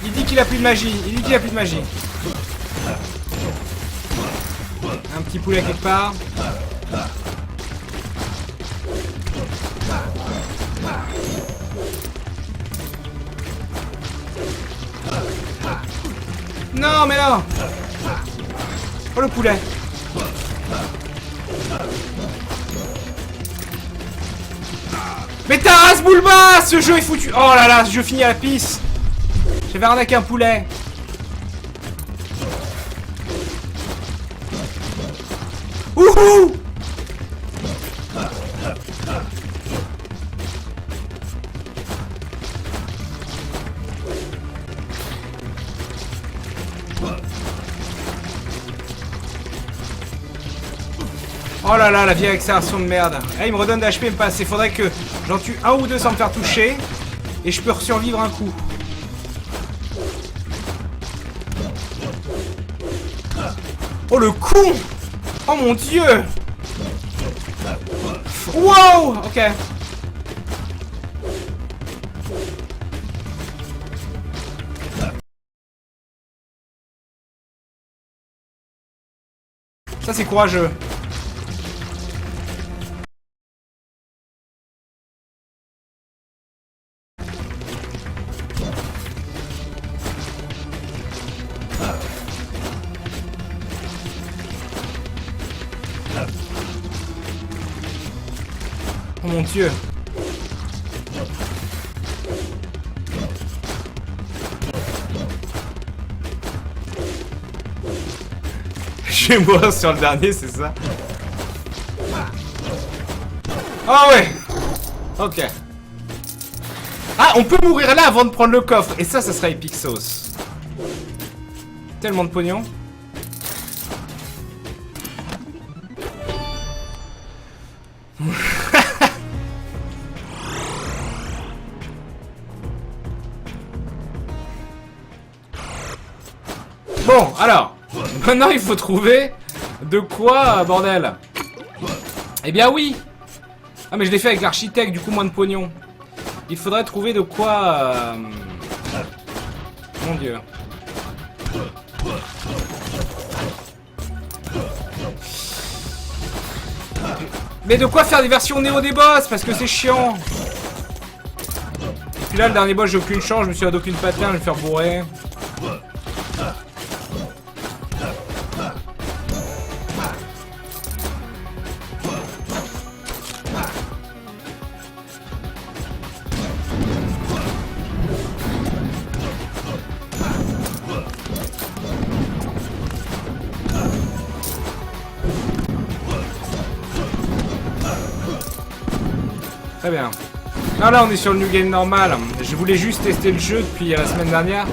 Il dit qu'il a plus de magie. Il dit qu'il a plus de magie. Un petit poulet quelque part. Non, mais non. Oh, le poulet. Mais ta race Bulba, ce jeu est foutu. Oh là là, ce jeu finit à la pisse. J'avais arnaqué un poulet. Wouhou. Oh là là, la vieille accélération de merde. Eh, il me redonne d'HP, mais pas assez. Faudrait que j'en tue un ou deux sans me faire toucher. Et je peux survivre un coup. Oh le con! Oh mon dieu! Wow! Ok. Ça c'est courageux. Oh mon dieu. Je vais mourir sur le dernier, c'est ça? Ah ouais. Ok. Ah, on peut mourir là avant de prendre le coffre. Et ça serait épique sauce. Tellement de pognon. Bon, alors, maintenant il faut trouver de quoi, bordel. Eh bien oui. Ah mais je l'ai fait avec l'architecte, du coup moins de pognon. Il faudrait trouver de quoi... Mon dieu. Mais de quoi faire des versions néo des boss, parce que c'est chiant. Et puis là, le dernier boss, j'ai aucune chance, je me suis d'aucune patin, je vais me faire bourrer. Très bien. Non, là on est sur le New Game normal. Je voulais juste tester le jeu depuis la semaine dernière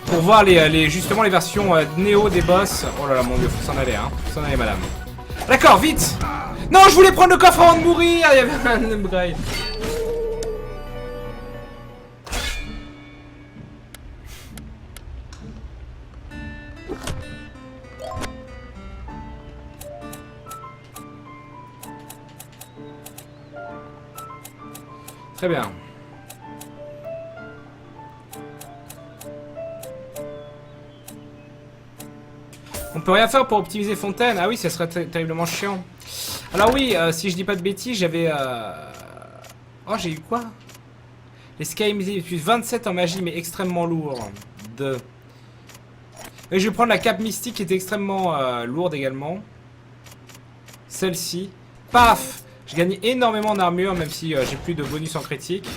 pour voir justement les versions néo des boss. Oh là là mon dieu, faut s'en aller hein. Faut s'en aller madame. D'accord, vite. Non, je voulais prendre le coffre avant de mourir. Il y avait un upgrade. Très bien. On peut rien faire pour optimiser Fontaine. Ah oui, ça serait terriblement chiant. Alors oui, si je dis pas de bêtises, j'avais... Oh, j'ai eu quoi? Les Sky Music, plus 27 en magie, mais extrêmement lourd. Et je vais prendre la cape mystique qui était extrêmement lourde également. Celle-ci. Paf! Je gagne énormément d'armure, même si j'ai plus de bonus en critique.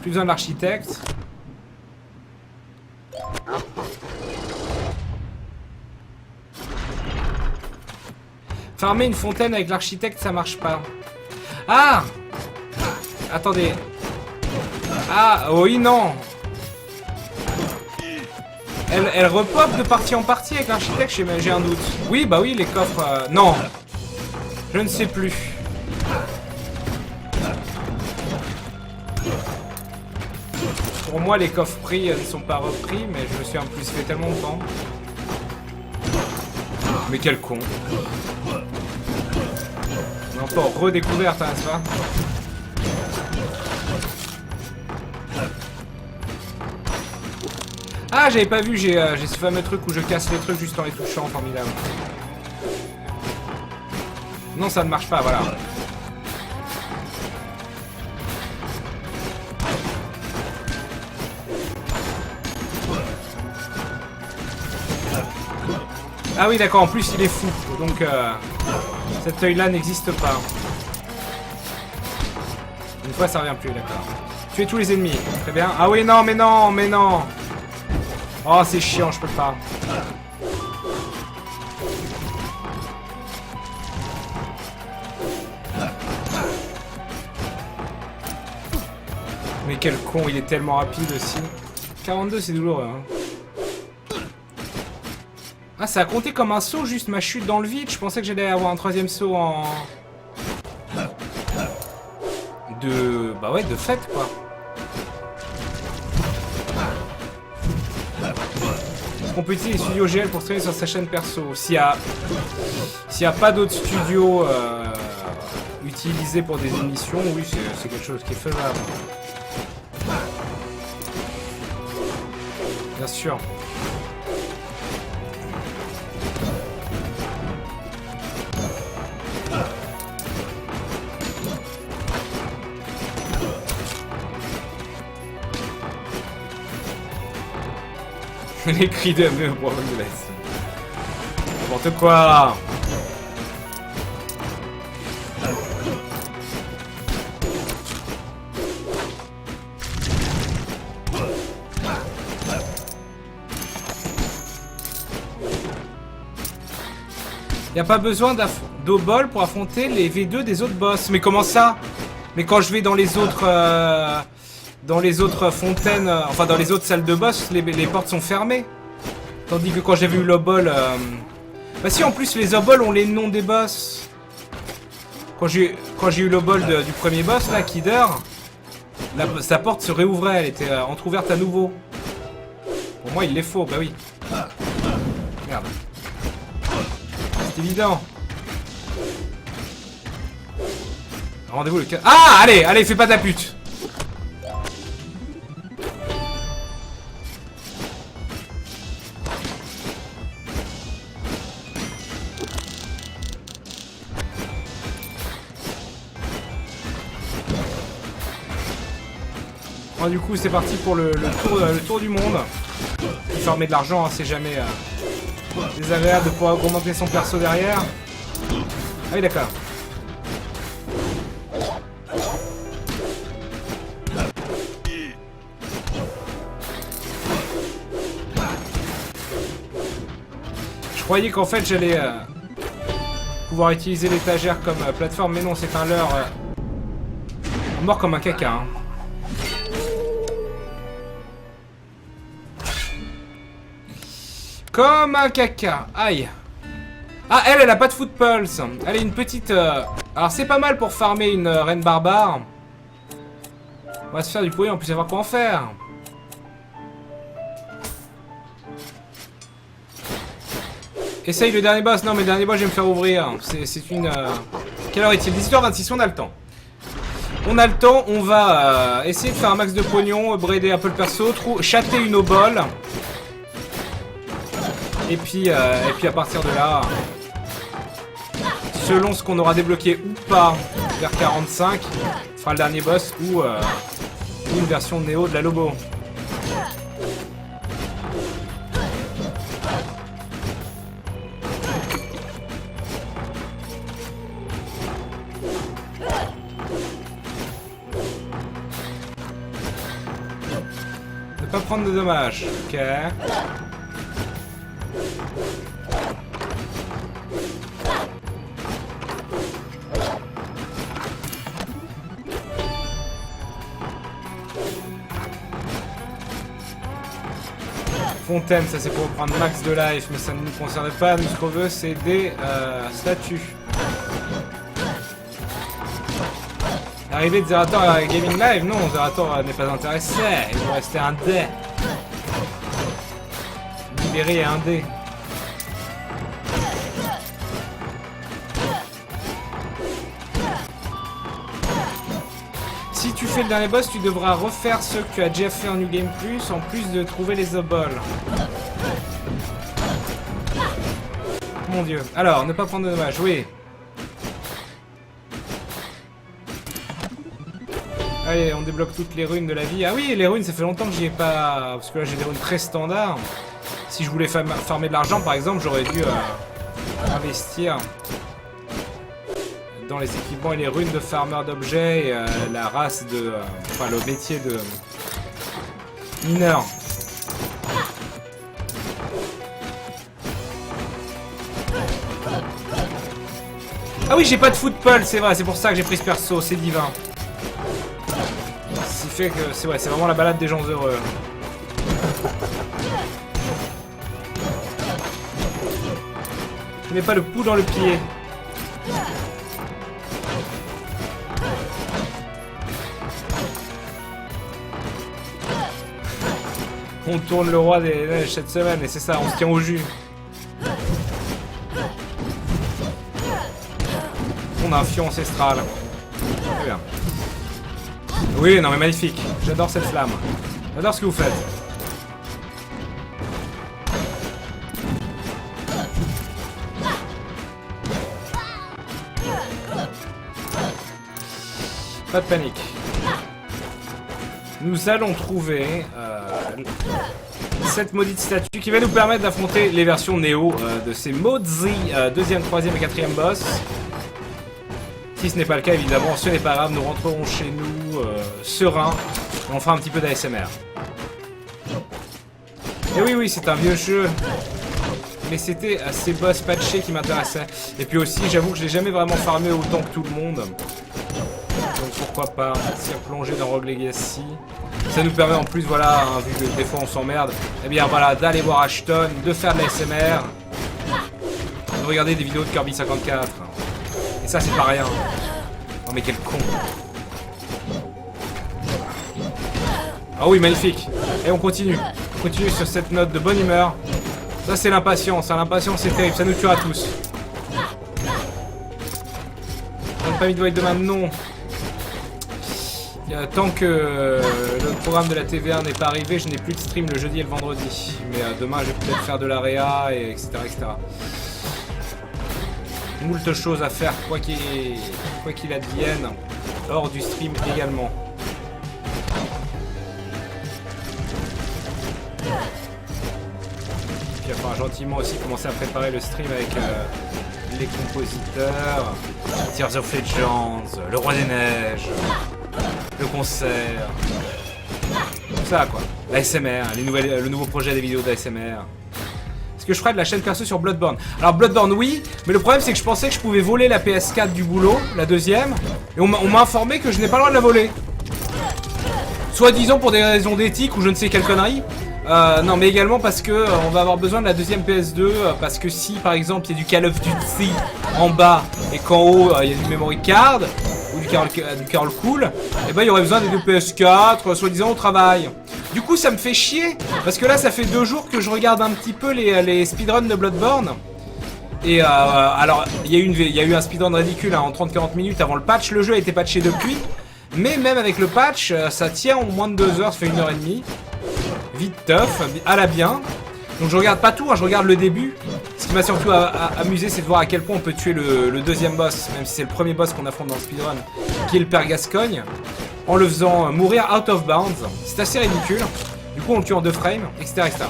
Plus besoin de l'architecte. Farmer une fontaine avec l'architecte, ça marche pas. Ah! Attendez. Ah, oui, non. Elle repop de partie en partie avec l'architecte, j'ai un doute. Oui, bah oui, les coffres... non. Je ne sais plus. Pour moi, les coffres pris ne sont pas repris, mais je me suis en plus fait tellement de temps. Mais quel con. On a encore redécouverte, hein, n'est-ce pas? Ah, j'avais pas vu, j'ai ce fameux truc où je casse les trucs juste en les touchant, formidable. Non, ça ne marche pas, voilà. Ah oui, d'accord, en plus il est fou. Donc cet œil-là n'existe pas. Une fois ça revient plus, d'accord. Tuer tous les ennemis, très bien. Ah oui, non, mais non, mais non. Oh, c'est chiant, je peux pas. Mais quel con, il est tellement rapide aussi. 42, c'est douloureux, hein. Ah, ça a compté comme un saut, juste ma chute dans le vide. Je pensais que j'allais avoir un troisième saut en... Bah ouais, de fait, quoi. On peut utiliser les studios GL pour streamer sur sa chaîne perso. S'il y a pas d'autres studios utilisés pour des émissions, oui, c'est quelque chose qui est faisable. Bien sûr. Les cris de me me laisse. N'importe quoi. Y a pas besoin d'Obol pour affronter les V2 des autres boss. Mais comment ça? Mais quand je vais dans les autres fontaines, enfin dans les autres salles de boss, les portes sont fermées. Tandis que quand j'avais eu l'Obol... Bah si, en plus les Obol ont les noms des boss. Quand j'ai eu l'Obol du premier boss, là, Kidder, sa porte se réouvrait, elle était entrouverte à nouveau. Pour moi, il les faut, bah oui. Merde. C'est évident. Rendez-vous le 4... Ah, allez, fais pas ta pute. Bon, du coup, c'est parti pour le tour du monde. Il faut remettre de l'argent, hein, c'est jamais désagréable de pouvoir augmenter son perso derrière. Ah oui, d'accord. Je croyais qu'en fait j'allais pouvoir utiliser l'étagère comme plateforme, mais non, c'est un leurre. Mort comme un caca. Hein. Comme un caca. Aïe. Ah, elle a pas de foot pulse. Elle est une petite... Alors, c'est pas mal pour farmer une reine barbare. On va se faire du pognon, on peut savoir quoi en faire. Essaye le dernier boss. Non, mais le dernier boss, je vais me faire ouvrir. C'est une... Quelle heure est-il? 18h26, on a le temps. On a le temps, on va essayer de faire un max de pognon, braider un peu le perso, chatter une obole. Et puis à partir de là, selon ce qu'on aura débloqué ou pas, vers 45, on fera le dernier boss ou une version néo de la Lobo. Ne pas prendre de dommages, ok. Fontaine, ça c'est pour prendre max de life, mais ça ne nous concerne pas. Nous, ce qu'on veut, c'est des statues. Arrivée de Zerator à Gaming Live? Non, Zerator n'est pas intéressé. Il doit rester un dé. Libéré à un dé. Si tu fais le dernier boss, tu devras refaire ce que tu as déjà fait en New Game Plus, en plus de trouver les oboles. Mon dieu. Alors, ne pas prendre de dommages, oui. Allez, on débloque toutes les runes de la vie. Ah oui, les runes, ça fait longtemps que j'y ai pas... Parce que là, j'ai des runes très standards. Si je voulais farmer de l'argent, par exemple, j'aurais dû investir dans les équipements et les runes de farmer d'objets et la race de... enfin, le métier de mineur. Ah oui, j'ai pas de football, c'est vrai, c'est pour ça que j'ai pris ce perso, c'est divin. Ce qui fait que c'est ouais, c'est vraiment la balade des gens heureux. Je mets pas le pouls dans le pied. On tourne le roi des neiges cette semaine et c'est ça, on se tient au jus. On a un fion ancestral. Très bien. Oui, non mais magnifique. J'adore cette flamme. J'adore ce que vous faites. Pas de panique. Nous allons trouver cette maudite statue qui va nous permettre d'affronter les versions Néo de ces maudits deuxième, troisième et quatrième boss. Si ce n'est pas le cas, évidemment, ce n'est pas grave, nous rentrerons chez nous sereins et on fera un petit peu d'ASMR. Et oui, oui, c'est un vieux jeu, mais c'était ces boss patchés qui m'intéressaient. Et puis aussi, j'avoue que je l'ai jamais vraiment farmé autant que tout le monde. Donc pourquoi pas s'y replonger dans Rogue Legacy. Ça nous permet en plus, voilà, hein, vu que des fois on s'emmerde, eh bien voilà, d'aller voir Ashton, de faire de l'ASMR, de regarder des vidéos de Kirby 54. Et ça c'est pas rien. Oh mais quel con. Ah oui, magnifique. Et on continue. On continue sur cette note de bonne humeur. Ça c'est l'impatience, hein. L'impatience c'est terrible, ça nous tuera tous. On n'a pas mis de de main, non. Tant que le programme de la TVA n'est pas arrivé, je n'ai plus de stream le jeudi et le vendredi. Mais demain, je vais peut-être faire de l'AREA, et etc., etc. Moult choses à faire, quoi qu'il advienne, hors du stream également. Puis enfin, gentiment aussi commencer à préparer le stream avec les compositeurs, Tears of Legends, le Roi des Neiges... Le concert, tout ça quoi, l'ASMR, le nouveau projet des vidéos d'ASMR. Est-ce que je ferai de la chaîne perso sur Bloodborne? Alors Bloodborne oui, mais le problème c'est que je pensais que je pouvais voler la PS4 du boulot, la deuxième, et on m'a informé que je n'ai pas le droit de la voler. Soit disant pour des raisons d'éthique ou je ne sais quelle connerie. Non mais également parce que on va avoir besoin de la deuxième PS2, parce que si par exemple il y a du Call of Duty en bas et qu'en haut il y a du memory card, du Carol Cool, et ben il y aurait besoin des deux PS4, soi-disant au travail. Du coup ça me fait chier, parce que là ça fait 2 jours que je regarde un petit peu les speedruns de Bloodborne. Et alors il y a eu un speedrun ridicule hein, en 30-40 minutes avant le patch, le jeu a été patché depuis. Mais même avec le patch, ça tient en moins de 2 heures, ça fait 1h30. Vite tough, à la bien. Donc je regarde pas tout, hein, je regarde le début. Ce qui m'a surtout amusé, c'est de voir à quel point on peut tuer le deuxième boss, même si c'est le premier boss qu'on affronte dans le speedrun, qui est le Père Gascogne, en le faisant mourir out of bounds. C'est assez ridicule. Du coup on le tue en 2 frames, etc. etc.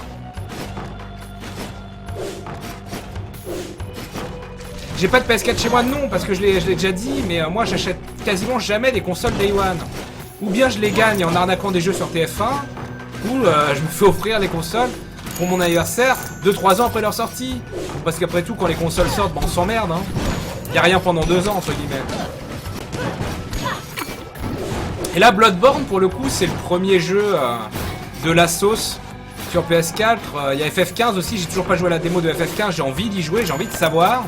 J'ai pas de PS4 chez moi, non, parce que je l'ai déjà dit, mais moi j'achète quasiment jamais des consoles Day One. Ou bien je les gagne en arnaquant des jeux sur TF1, ou je me fais offrir des consoles pour mon anniversaire 2-3 ans après leur sortie. Parce qu'après tout, quand les consoles sortent, on s'emmerde, hein. Y'a rien pendant 2 ans, entre guillemets. Et là, Bloodborne, pour le coup, c'est le premier jeu de la sauce sur PS4. Il y a FF15 aussi, j'ai toujours pas joué à la démo de FF15, j'ai envie d'y jouer, j'ai envie de savoir.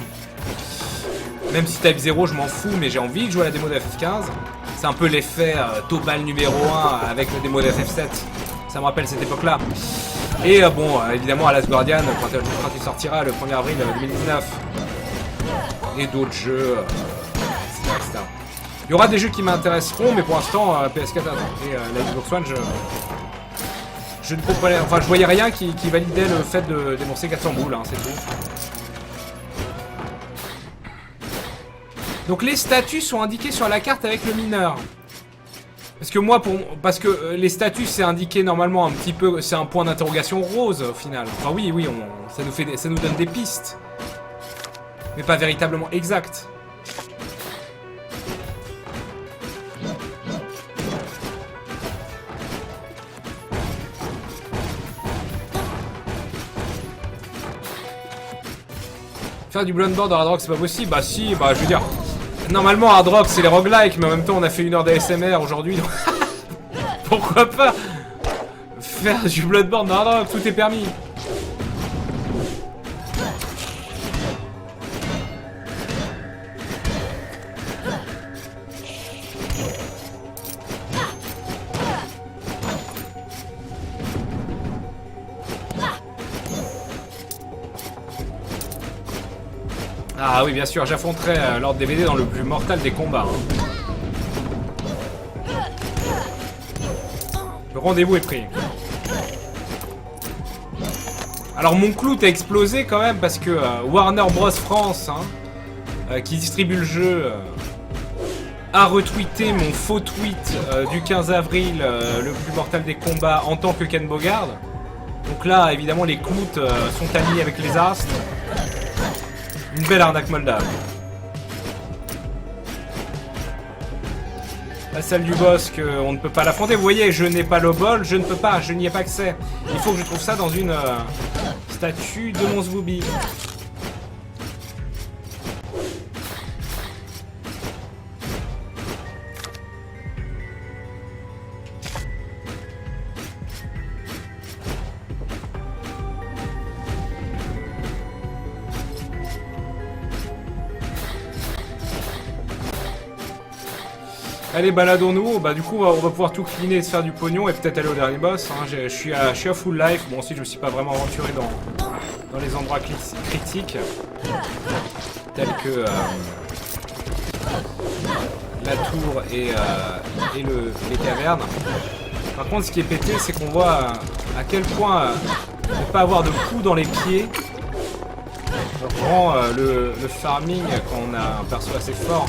Même si Type 0 je m'en fous, mais j'ai envie de jouer à la démo de FF15. C'est un peu l'effet Topal numéro 1 avec la démo de FF7. Ça me rappelle cette époque-là. Et bon, évidemment à Last Guardian, quand il sortira le 1er avril 2019. Et d'autres jeux, etc. Il y aura des jeux qui m'intéresseront, mais pour l'instant, PS4 et la Xbox One, je ne comprenais, enfin je voyais rien qui validait le fait de débourser 400 boules, hein, c'est tout. Donc les statuts sont indiqués sur la carte avec le mineur. Parce que moi, parce que les statuts, c'est indiqué normalement un petit peu... C'est un point d'interrogation rose, au final. Enfin oui, ça nous donne des pistes. Mais pas véritablement exactes. Faire du Bloodborne dans Hard Rock, c'est pas possible. Bah si, bah je veux dire... Normalement, Hard Rock, c'est les roguelikes, mais en même temps, on a fait 1 heure d'ASMR aujourd'hui, donc... Pourquoi pas faire du Bloodborne dans Hard Rock, tout est permis. Ah oui, bien sûr, j'affronterai Lord DVD dans le plus mortel des combats. Hein. Le rendez-vous est pris. Alors mon clout a explosé quand même parce que Warner Bros France, hein, qui distribue le jeu, a retweeté mon faux tweet du 15 avril, le plus mortel des combats en tant que Ken Bogard. Donc là, évidemment, les clouts sont alignés avec les astres. Une belle arnaque moldave. La salle du boss qu'on ne peut pas l'affronter. Vous voyez, je n'ai pas le bol, je ne peux pas, je n'y ai pas accès. Il faut que je trouve ça dans une statue de Mons Booby. Allez, baladons-nous. Bah, du coup, on va pouvoir tout cleaner et se faire du pognon et peut-être aller au dernier boss. Hein. Je suis à full life. Bon, aussi, je me suis pas vraiment aventuré dans les endroits critiques. Tels que la tour et les cavernes. Par contre, ce qui est pété, c'est qu'on voit à quel point ne pas avoir de coups dans les pieds rend le farming, quand on a un perso assez fort,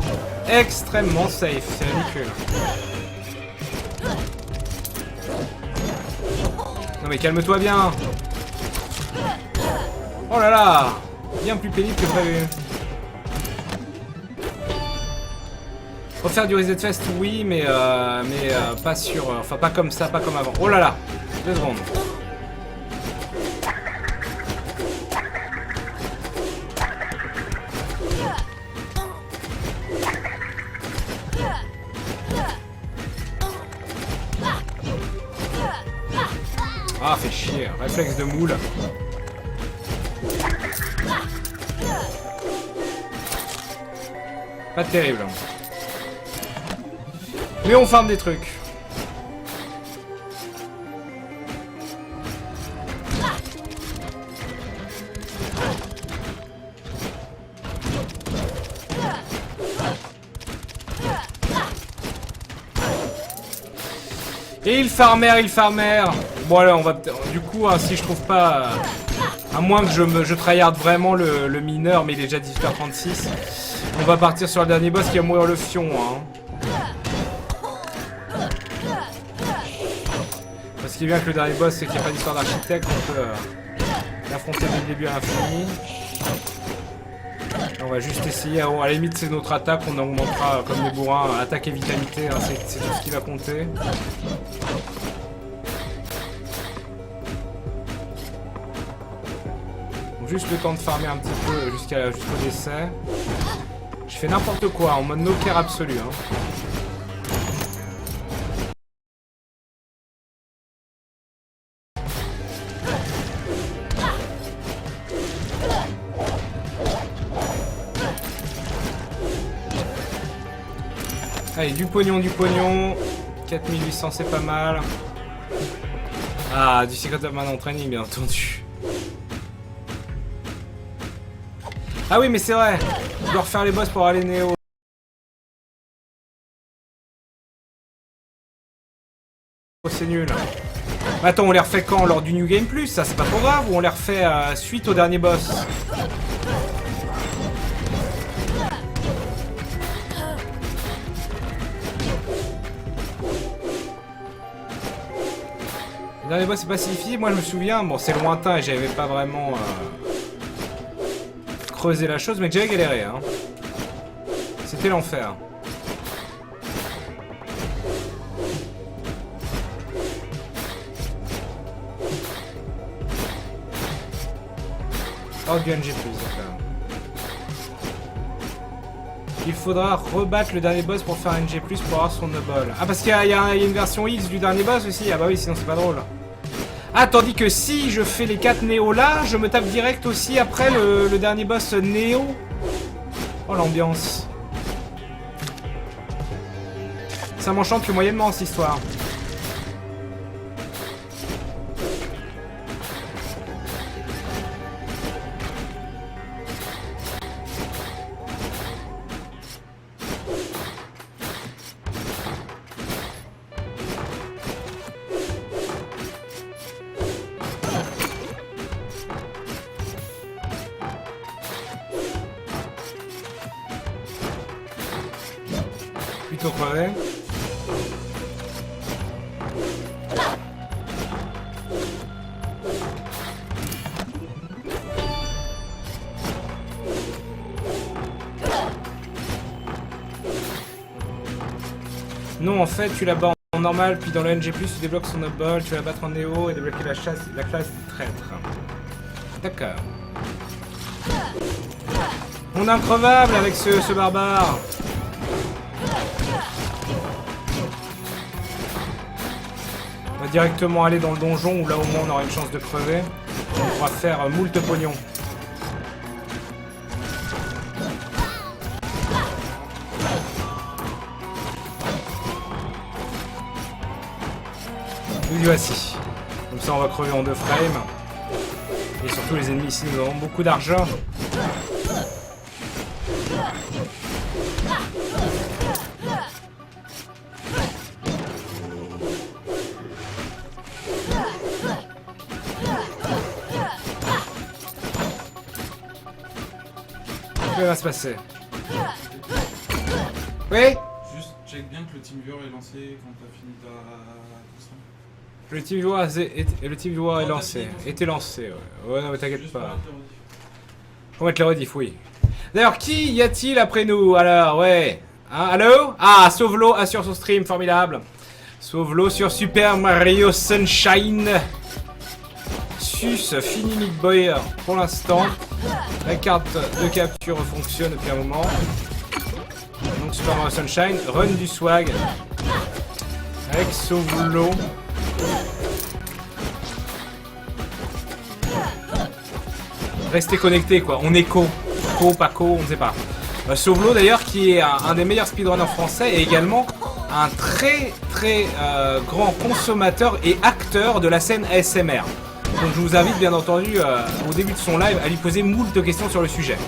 extrêmement safe. C'est ridicule. Non mais calme-toi bien. Oh là là, bien plus pénible que prévu. Refaire du Reset Fest, oui, mais pas sur... Enfin, pas comme ça, pas comme avant. Oh là là, 2 secondes. Ah, fait chier, réflexe de moule. Pas terrible. Mais on farme des trucs. Et il farmer. Bon alors on va du coup hein, si je trouve pas, à moins que je tryhard vraiment le mineur, mais il est déjà 18h36, on va partir sur le dernier boss qui va mourir le fion. Hein. Parce qu'il est bien que le dernier boss c'est qu'il n'y a pas d'histoire d'architecte, on peut l'affronter dès le début à l'infini. On va juste essayer, à la limite c'est notre attaque, on augmentera comme les bourrins, attaque et vitalité, hein, c'est tout ce qui va compter. Donc, juste le temps de farmer un petit peu jusqu'au décès. Je fais n'importe quoi, en mode no care absolu. Hein. Allez, du pognon. 4800, c'est pas mal. Ah, du Secret of Mana Training, bien entendu. Ah oui, mais c'est vrai. Je dois refaire les boss pour aller Néo. Oh, c'est nul. Attends, on les refait quand? Lors du New Game Plus? Ça, c'est pas trop grave. Ou on les refait suite au dernier boss? Le dernier boss c'est pas si difficile, moi je me souviens, bon c'est lointain et j'avais pas vraiment creusé la chose, mais que j'avais galéré hein. C'était l'enfer. Oh du NG+, d'accord. Il faudra rebattre le dernier boss pour faire un NG+, pour avoir son Noble. Ah parce qu'il y a une version X du dernier boss aussi. Ah bah oui, sinon c'est pas drôle. Ah, tandis que si je fais les 4 Néo là, je me tape direct aussi après le dernier boss Néo. Oh l'ambiance. Ça m'enchante que moyennement cette histoire. Plutôt crevé. Non, en fait, tu la bats en normal, puis dans le NG+, tu débloques son Noble, tu vas battre en Néo et débloquer la classe du traître. D'accord. On est increvable avec ce barbare. On va directement aller dans le donjon où là au moins on aura une chance de crever. On pourra faire moult pognon. Nous y voici. Comme ça on va crever en 2 frames. Et surtout les ennemis ici nous avons beaucoup d'argent. Qu'est-ce qui va se passer? Oui? Juste check bien que le TeamViewer est lancé quand t'as fini ta... tout ça. Le TeamViewer est lancé. Était lancé, ouais. Ouais, non mais t'inquiète Juste pas. pour mettre le rediff. Faut mettre le rediff, oui. D'ailleurs, qui y a-t-il après nous? Alors, ouais. Hein, allô? Ah, Sauvelo assure son stream, formidable. Sauvelo sur Super Mario Sunshine. Sus, fini Meat Boy pour l'instant. La carte de capture fonctionne depuis un moment. Donc Super Mario Sunshine, run du swag. Avec Sauvelo. Restez connectés quoi, on est co, pas co, on ne sait pas. Sauvelo d'ailleurs qui est un des meilleurs speedrunners français et également un très grand consommateur et acteur de la scène ASMR. Donc je vous invite bien entendu au début de son live à lui poser moult de questions sur le sujet.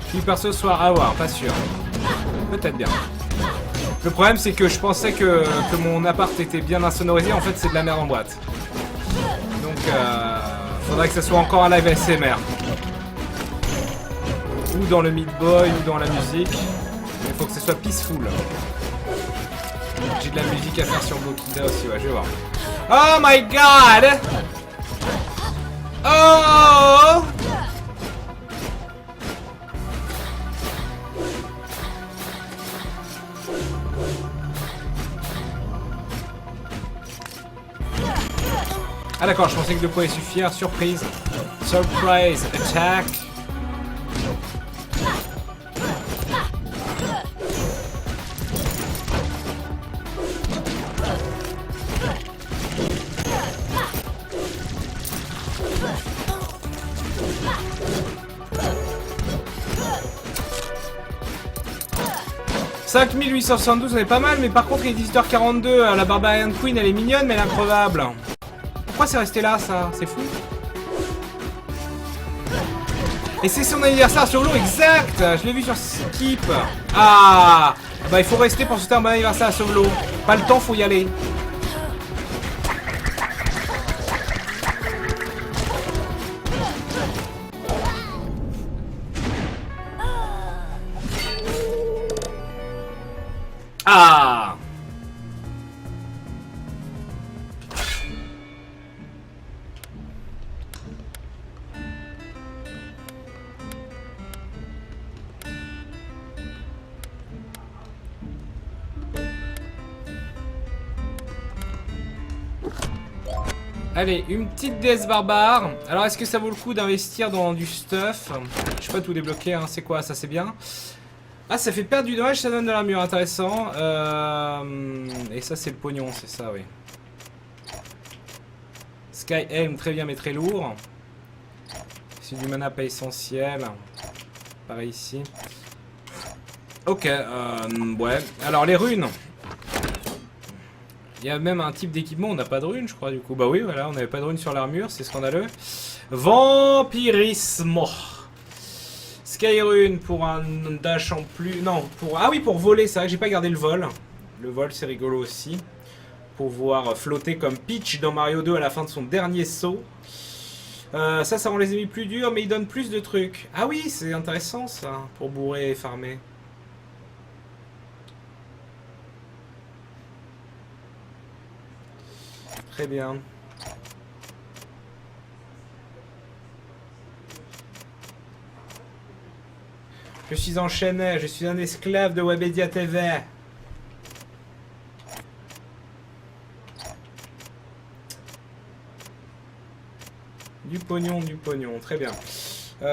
Puis perso soir à voir, pas sûr. Peut-être bien. Le problème c'est que je pensais que mon appart était bien insonorisé, en fait c'est de la merde en boîte. Donc faudrait que ça soit encore un live ASMR. Ou dans le Meat Boy, ou dans la musique. Mais il faut que ce soit peaceful. J'ai de la musique à faire sur Blokida aussi, ouais, je vais voir. Oh my god! Oh! Ah d'accord, je pensais que 2 points suffire. Surprise. Surprise attack. « 5872, on est pas mal, mais par contre il est 18h42, la Barbarian Queen elle est mignonne mais elle est increvable. Pourquoi c'est resté là ça? C'est fou. Et c'est son anniversaire sur l'eau, exact. Je l'ai vu sur Skip. Ah bah il faut rester pour souhaiter un bon anniversaire à Sauvelo. Pas le temps, faut y aller. Ah! Allez, une petite déesse barbare. Alors, est-ce que ça vaut le coup d'investir dans du stuff? Je sais pas tout débloquer, hein. C'est quoi? Ça, c'est bien. Ah, ça fait perdre du dommage, ça donne de l'armure. Intéressant. Et ça, c'est le pognon, c'est ça, oui. Sky Helm, très bien, mais très lourd. C'est du mana pas essentiel. Pareil ici. Ok, ouais. Alors, les runes. Il y a même un type d'équipement, on n'a pas de runes, je crois, du coup. Bah oui, voilà, on n'avait pas de runes sur l'armure, c'est scandaleux. Vampirismo. Skyrune pour un dash en plus. Non, pour. Ah oui, pour voler, c'est vrai que j'ai pas gardé le vol. Le vol, c'est rigolo aussi. Pouvoir flotter comme Peach dans Mario 2 à la fin de son dernier saut. Ça rend les ennemis plus durs, mais il donne plus de trucs. Ah oui, c'est intéressant ça, pour bourrer et farmer. Très bien. Je suis enchaîné, je suis un esclave de Webedia TV. Du pognon, très bien. Il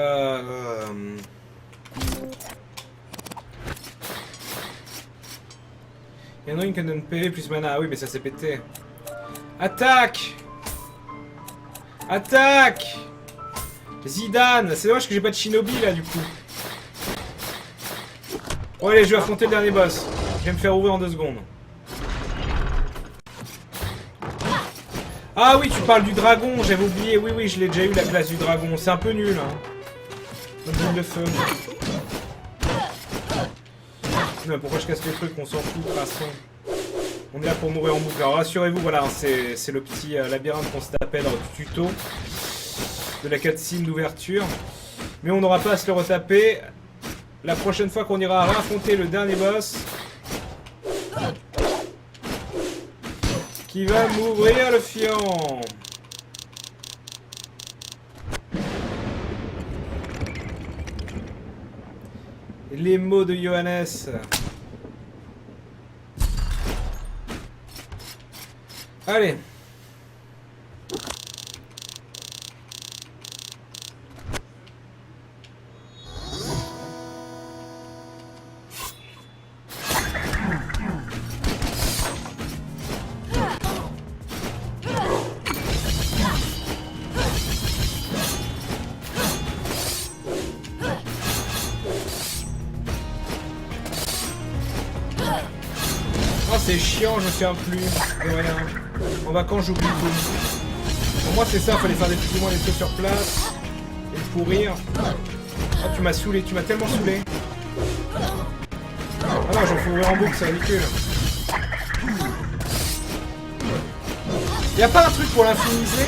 y en a une qui donne PV plus mana. Ah oui, mais ça s'est pété. Attaque! Attaque! Zidane! C'est dommage que j'ai pas de shinobi là du coup. Bon allez, je vais affronter le dernier boss. Je vais me faire ouvrir en 2 secondes. Ah oui, tu parles du dragon, j'avais oublié. Oui, oui, je l'ai déjà eu la classe du dragon. C'est un peu nul, hein. Une boule de feu. Non, pourquoi je casse les trucs? On s'en fout de toute façon. On est là pour mourir en boucle. Alors rassurez-vous, voilà, c'est le petit labyrinthe qu'on se tapait dans le tuto de la cutscene d'ouverture. Mais on n'aura pas à se le retaper. La prochaine fois qu'on ira affronter le dernier boss, qui va m'ouvrir le fion. Les mots de Johannes. Allez. Oh, c'est chiant, je me souviens plus de rien. En vacances, j'oublie tout. Pour moi, c'est ça, fallait faire des plus ou moins des trucs sur place et le pourrir. Ah, tu m'as saoulé, tu m'as tellement saoulé. Ah non, j'en fais ouvrir en boucle, c'est ridicule. Y'a pas un truc pour l'infiniser?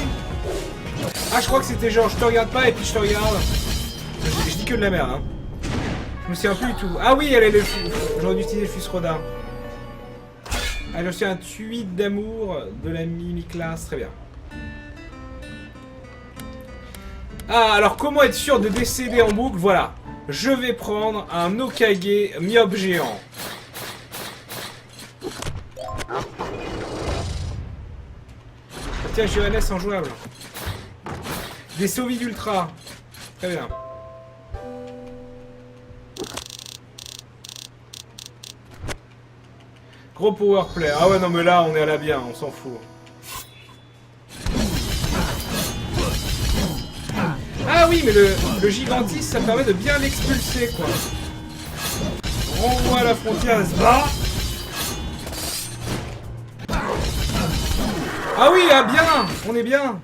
Ah, je crois que c'était genre, je te regarde pas et puis je te regarde. Je dis que de la merde, hein. Je me souviens plus du tout. Ah oui, elle est le fus. J'aurais dû utiliser le Fusroda. Elle a reçu un tweet d'amour de la Mimiklas, très bien. Ah, alors comment être sûr de décéder en boucle? Voilà. Je vais prendre un Okage myope géant. Tiens, Johannes en jouable. Des sauvis d'ultra. Très bien. Gros powerplay. Ah ouais, non, mais là, on est à la bien, on s'en fout. Ah oui, mais le gigantisme, ça permet de bien l'expulser, quoi. Renvoie à la frontière, elle se bat. Ah oui, ah bien, on est bien.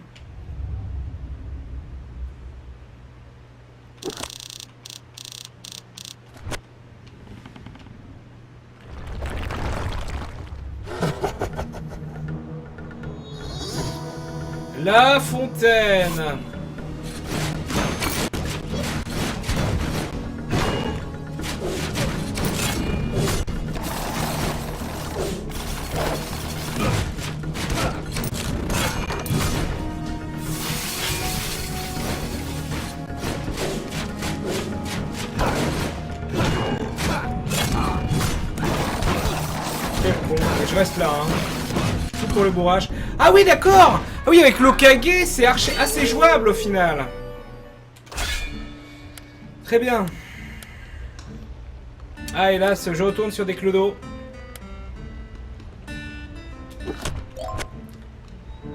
La fontaine. reste là, hein. Tout pour le bourrage. Ah oui, d'accord. Ah oui, avec l'Okage, c'est assez jouable au final. Très bien. Ah, hélas, je retourne sur des clodos.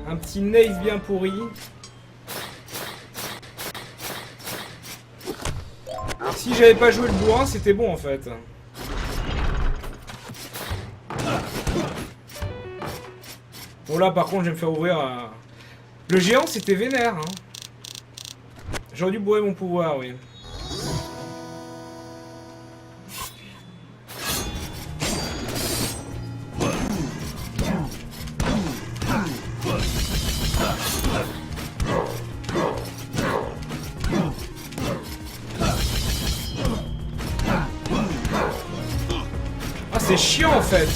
Un petit Nave bien pourri. Si j'avais pas joué le bourrin, c'était bon en fait. Bon là par contre je vais me faire ouvrir à... Le géant c'était vénère hein. J'aurais dû bourrer mon pouvoir, oui. Ah c'est chiant en fait.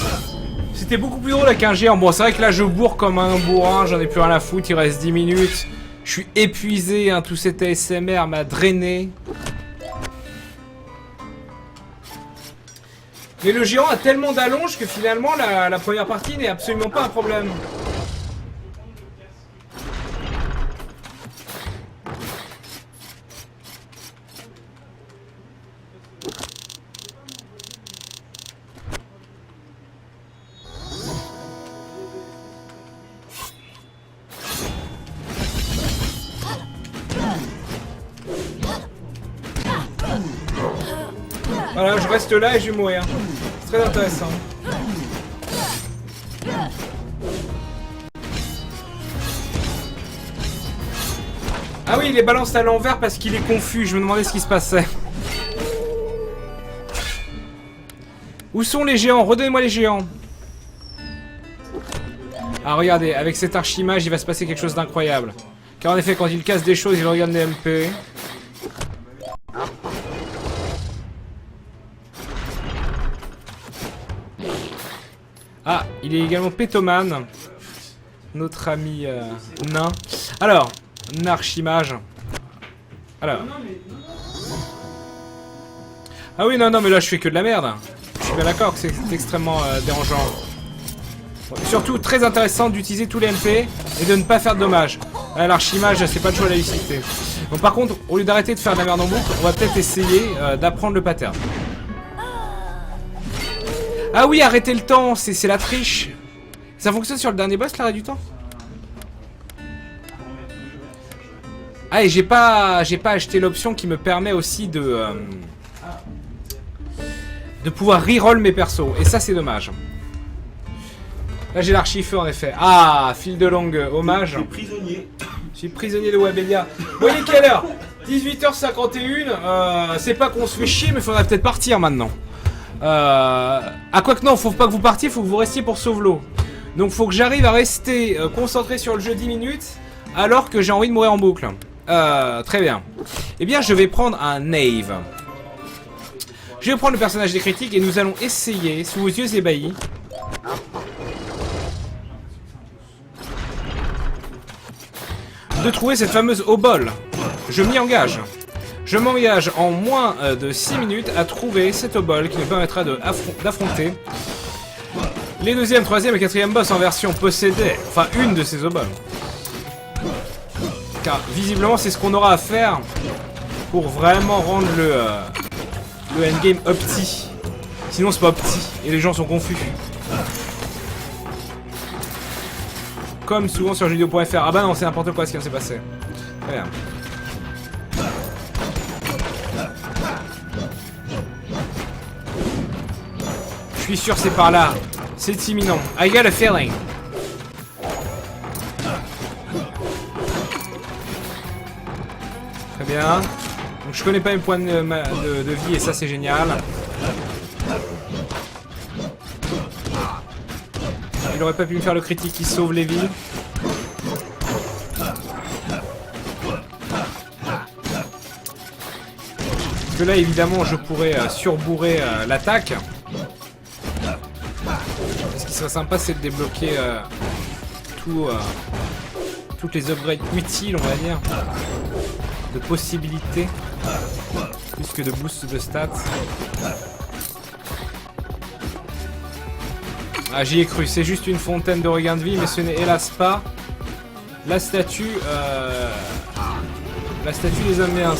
C'était beaucoup plus drôle avec un géant. Bon, c'est vrai que là, je bourre comme un bourrin. J'en ai plus rien à foutre. Il reste 10 minutes. Je suis épuisé. Hein, tout cet ASMR m'a drainé. Mais le géant a tellement d'allonge que finalement, la première partie n'est absolument pas un problème. Voilà, je reste là et je vais mourir. C'est très intéressant. Ah oui, il les balance à l'envers parce qu'il est confus. Je me demandais ce qui se passait. Où sont les géants? Redonnez-moi les géants. Ah, regardez, avec cette archimage, il va se passer quelque chose d'incroyable. Car en effet, quand il casse des choses, il regarde des MP. Ah, il est également pétomane. Notre ami nain. Alors, Narchimage. Alors. Ah oui, non, mais là je fais que de la merde. Je suis bien d'accord que c'est extrêmement dérangeant. Bon, surtout très intéressant d'utiliser tous les MP et de ne pas faire de dommages. L'archimage, c'est pas de choix à la lucidité. Bon, par contre, au lieu d'arrêter de faire de la merde en boucle, on va peut-être essayer d'apprendre le pattern. Ah oui, arrêtez le temps, c'est la triche. Ça fonctionne sur le dernier boss, l'arrêt du temps? Ah, et j'ai pas acheté l'option qui me permet aussi de pouvoir reroll mes persos. Et ça, c'est dommage. Là, j'ai l'archi-feu, en effet. Ah, fil de longue hommage. Je suis prisonnier. Je suis prisonnier de Wabelia. Vous voyez quelle heure? 18h51. C'est pas qu'on se fait chier, mais faudrait peut-être partir maintenant. Ah, quoi que non, faut pas que vous partiez, faut que vous restiez pour Sauve-l'eau. Donc faut que j'arrive à rester concentré sur le jeu 10 minutes alors que j'ai envie de mourir en boucle. Très bien. Eh bien, je vais prendre un Nave. Je vais prendre le personnage des critiques et nous allons essayer, sous vos yeux ébahis, de trouver cette fameuse obole. Je m'y engage. Je m'engage en moins de 6 minutes à trouver cette obole qui nous permettra d'affronter les deuxième, troisième et quatrième boss en version possédée. Enfin, une de ces oboles. Car visiblement, c'est ce qu'on aura à faire pour vraiment rendre le endgame opti. Sinon, c'est pas opti et les gens sont confus. Comme souvent sur jeuxvideo.fr. Ah bah non, c'est n'importe quoi ce qui vient de se passer. Très bien. Je suis sûr c'est par là. C'est imminent. I got a feeling. Très bien. Donc je connais pas mes points de vie et ça c'est génial. Il aurait pas pu me faire le critique qui sauve les vies. Parce que là évidemment je pourrais surbourrer l'attaque. Ce qui serait sympa c'est de débloquer toutes les upgrades utiles on va dire. De possibilités. Plus que de boost de stats. Ah, j'y ai cru, c'est juste une fontaine de regain de vie, mais ce n'est hélas pas la statue. La statue des hommes néants.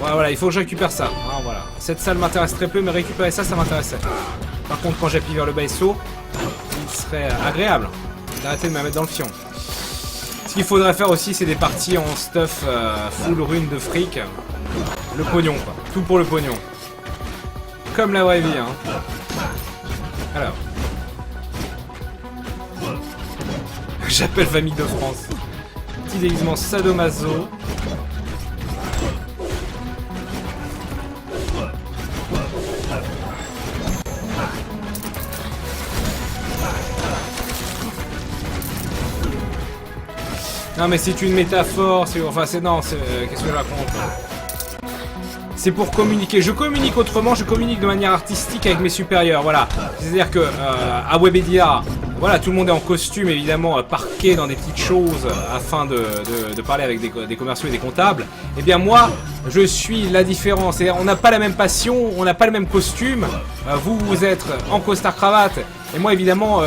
Ouais, voilà, il faut que je récupère ça. Ah, voilà. Cette salle m'intéresse très peu, mais récupérer ça, ça m'intéressait. Par contre, quand j'appuie vers le bas saut, il serait agréable d'arrêter de me mettre dans le fion. Ce qu'il faudrait faire aussi, c'est des parties en stuff full rune de fric. Le pognon, quoi. Tout pour le pognon. Comme la vraie vie, hein. Alors. J'appelle Famille de France. Petit déguisement sadomaso. Non mais c'est une métaphore, c'est... Enfin c'est... Non, c'est... Qu'est-ce que je raconte là? C'est pour communiquer. Je communique autrement, je communique de manière artistique avec mes supérieurs, voilà. C'est-à-dire que à Webedia, voilà, tout le monde est en costume, évidemment, parqué dans des petites choses afin de parler avec des commerciaux et des comptables. Eh bien moi, je suis la différence. C'est-à-dire, on n'a pas la même passion, on n'a pas le même costume. Vous êtes en costard-cravate, et moi, évidemment,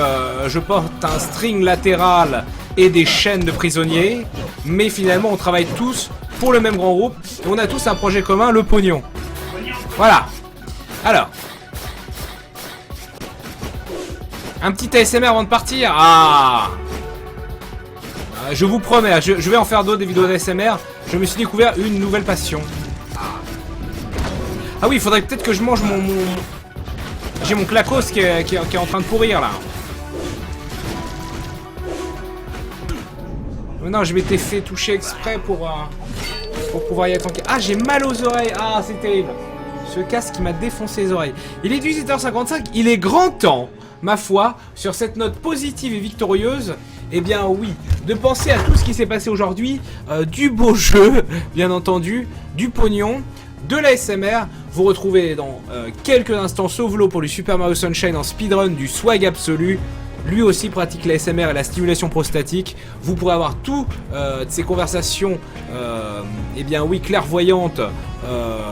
je porte un string latéral et des chaînes de prisonniers. Mais finalement, on travaille tous pour le même grand groupe. Et on a tous un projet commun, le pognon. Voilà. Alors. Un petit ASMR avant de partir. Ah. Je vous promets, je vais en faire d'autres des vidéos d'ASMR. Je me suis découvert une nouvelle passion. Ah oui, il faudrait peut-être que je mange mon... J'ai mon clacos qui est en train de pourrir là. Non, je m'étais fait toucher exprès pour pouvoir y être en... Ah, j'ai mal aux oreilles. Ah, c'est terrible. Ce casque qui m'a défoncé les oreilles. Il est 18h55. Il est grand temps, ma foi, sur cette note positive et victorieuse, eh bien oui, de penser à tout ce qui s'est passé aujourd'hui, du beau jeu, bien entendu, du pognon, de l'ASMR. Vous retrouvez dans quelques instants Sovlo pour le Super Mario Sunshine en speedrun du swag absolu. Lui aussi pratique l'ASMR et la stimulation prostatique. Vous pourrez avoir tout de ces conversations, eh bien oui, clairvoyantes,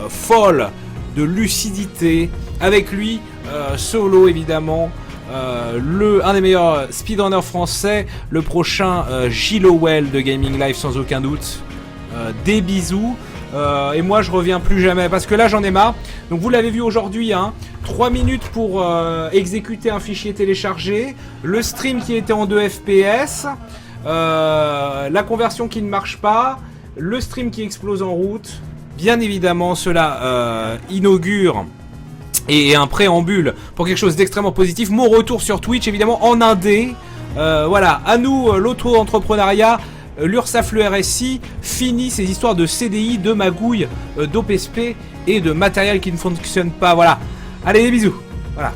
folles, de lucidité. Avec lui, Solo évidemment, un des meilleurs speedrunners français, le prochain Gilowell de Gaming Live sans aucun doute. Des bisous. Et moi je reviens plus jamais parce que là j'en ai marre. Donc vous l'avez vu aujourd'hui, hein, 3 minutes pour exécuter un fichier téléchargé, le stream qui était en 2 FPS, la conversion qui ne marche pas, le stream qui explose en route. Bien évidemment cela inaugure et un préambule pour quelque chose d'extrêmement positif. Mon retour sur Twitch évidemment en indé. Voilà, à nous l'auto-entrepreneuriat. L'URSSAF, le RSI, finit ces histoires de CDI, de magouilles, d'OPSP et de matériel qui ne fonctionne pas. Voilà. Allez, des bisous. Voilà.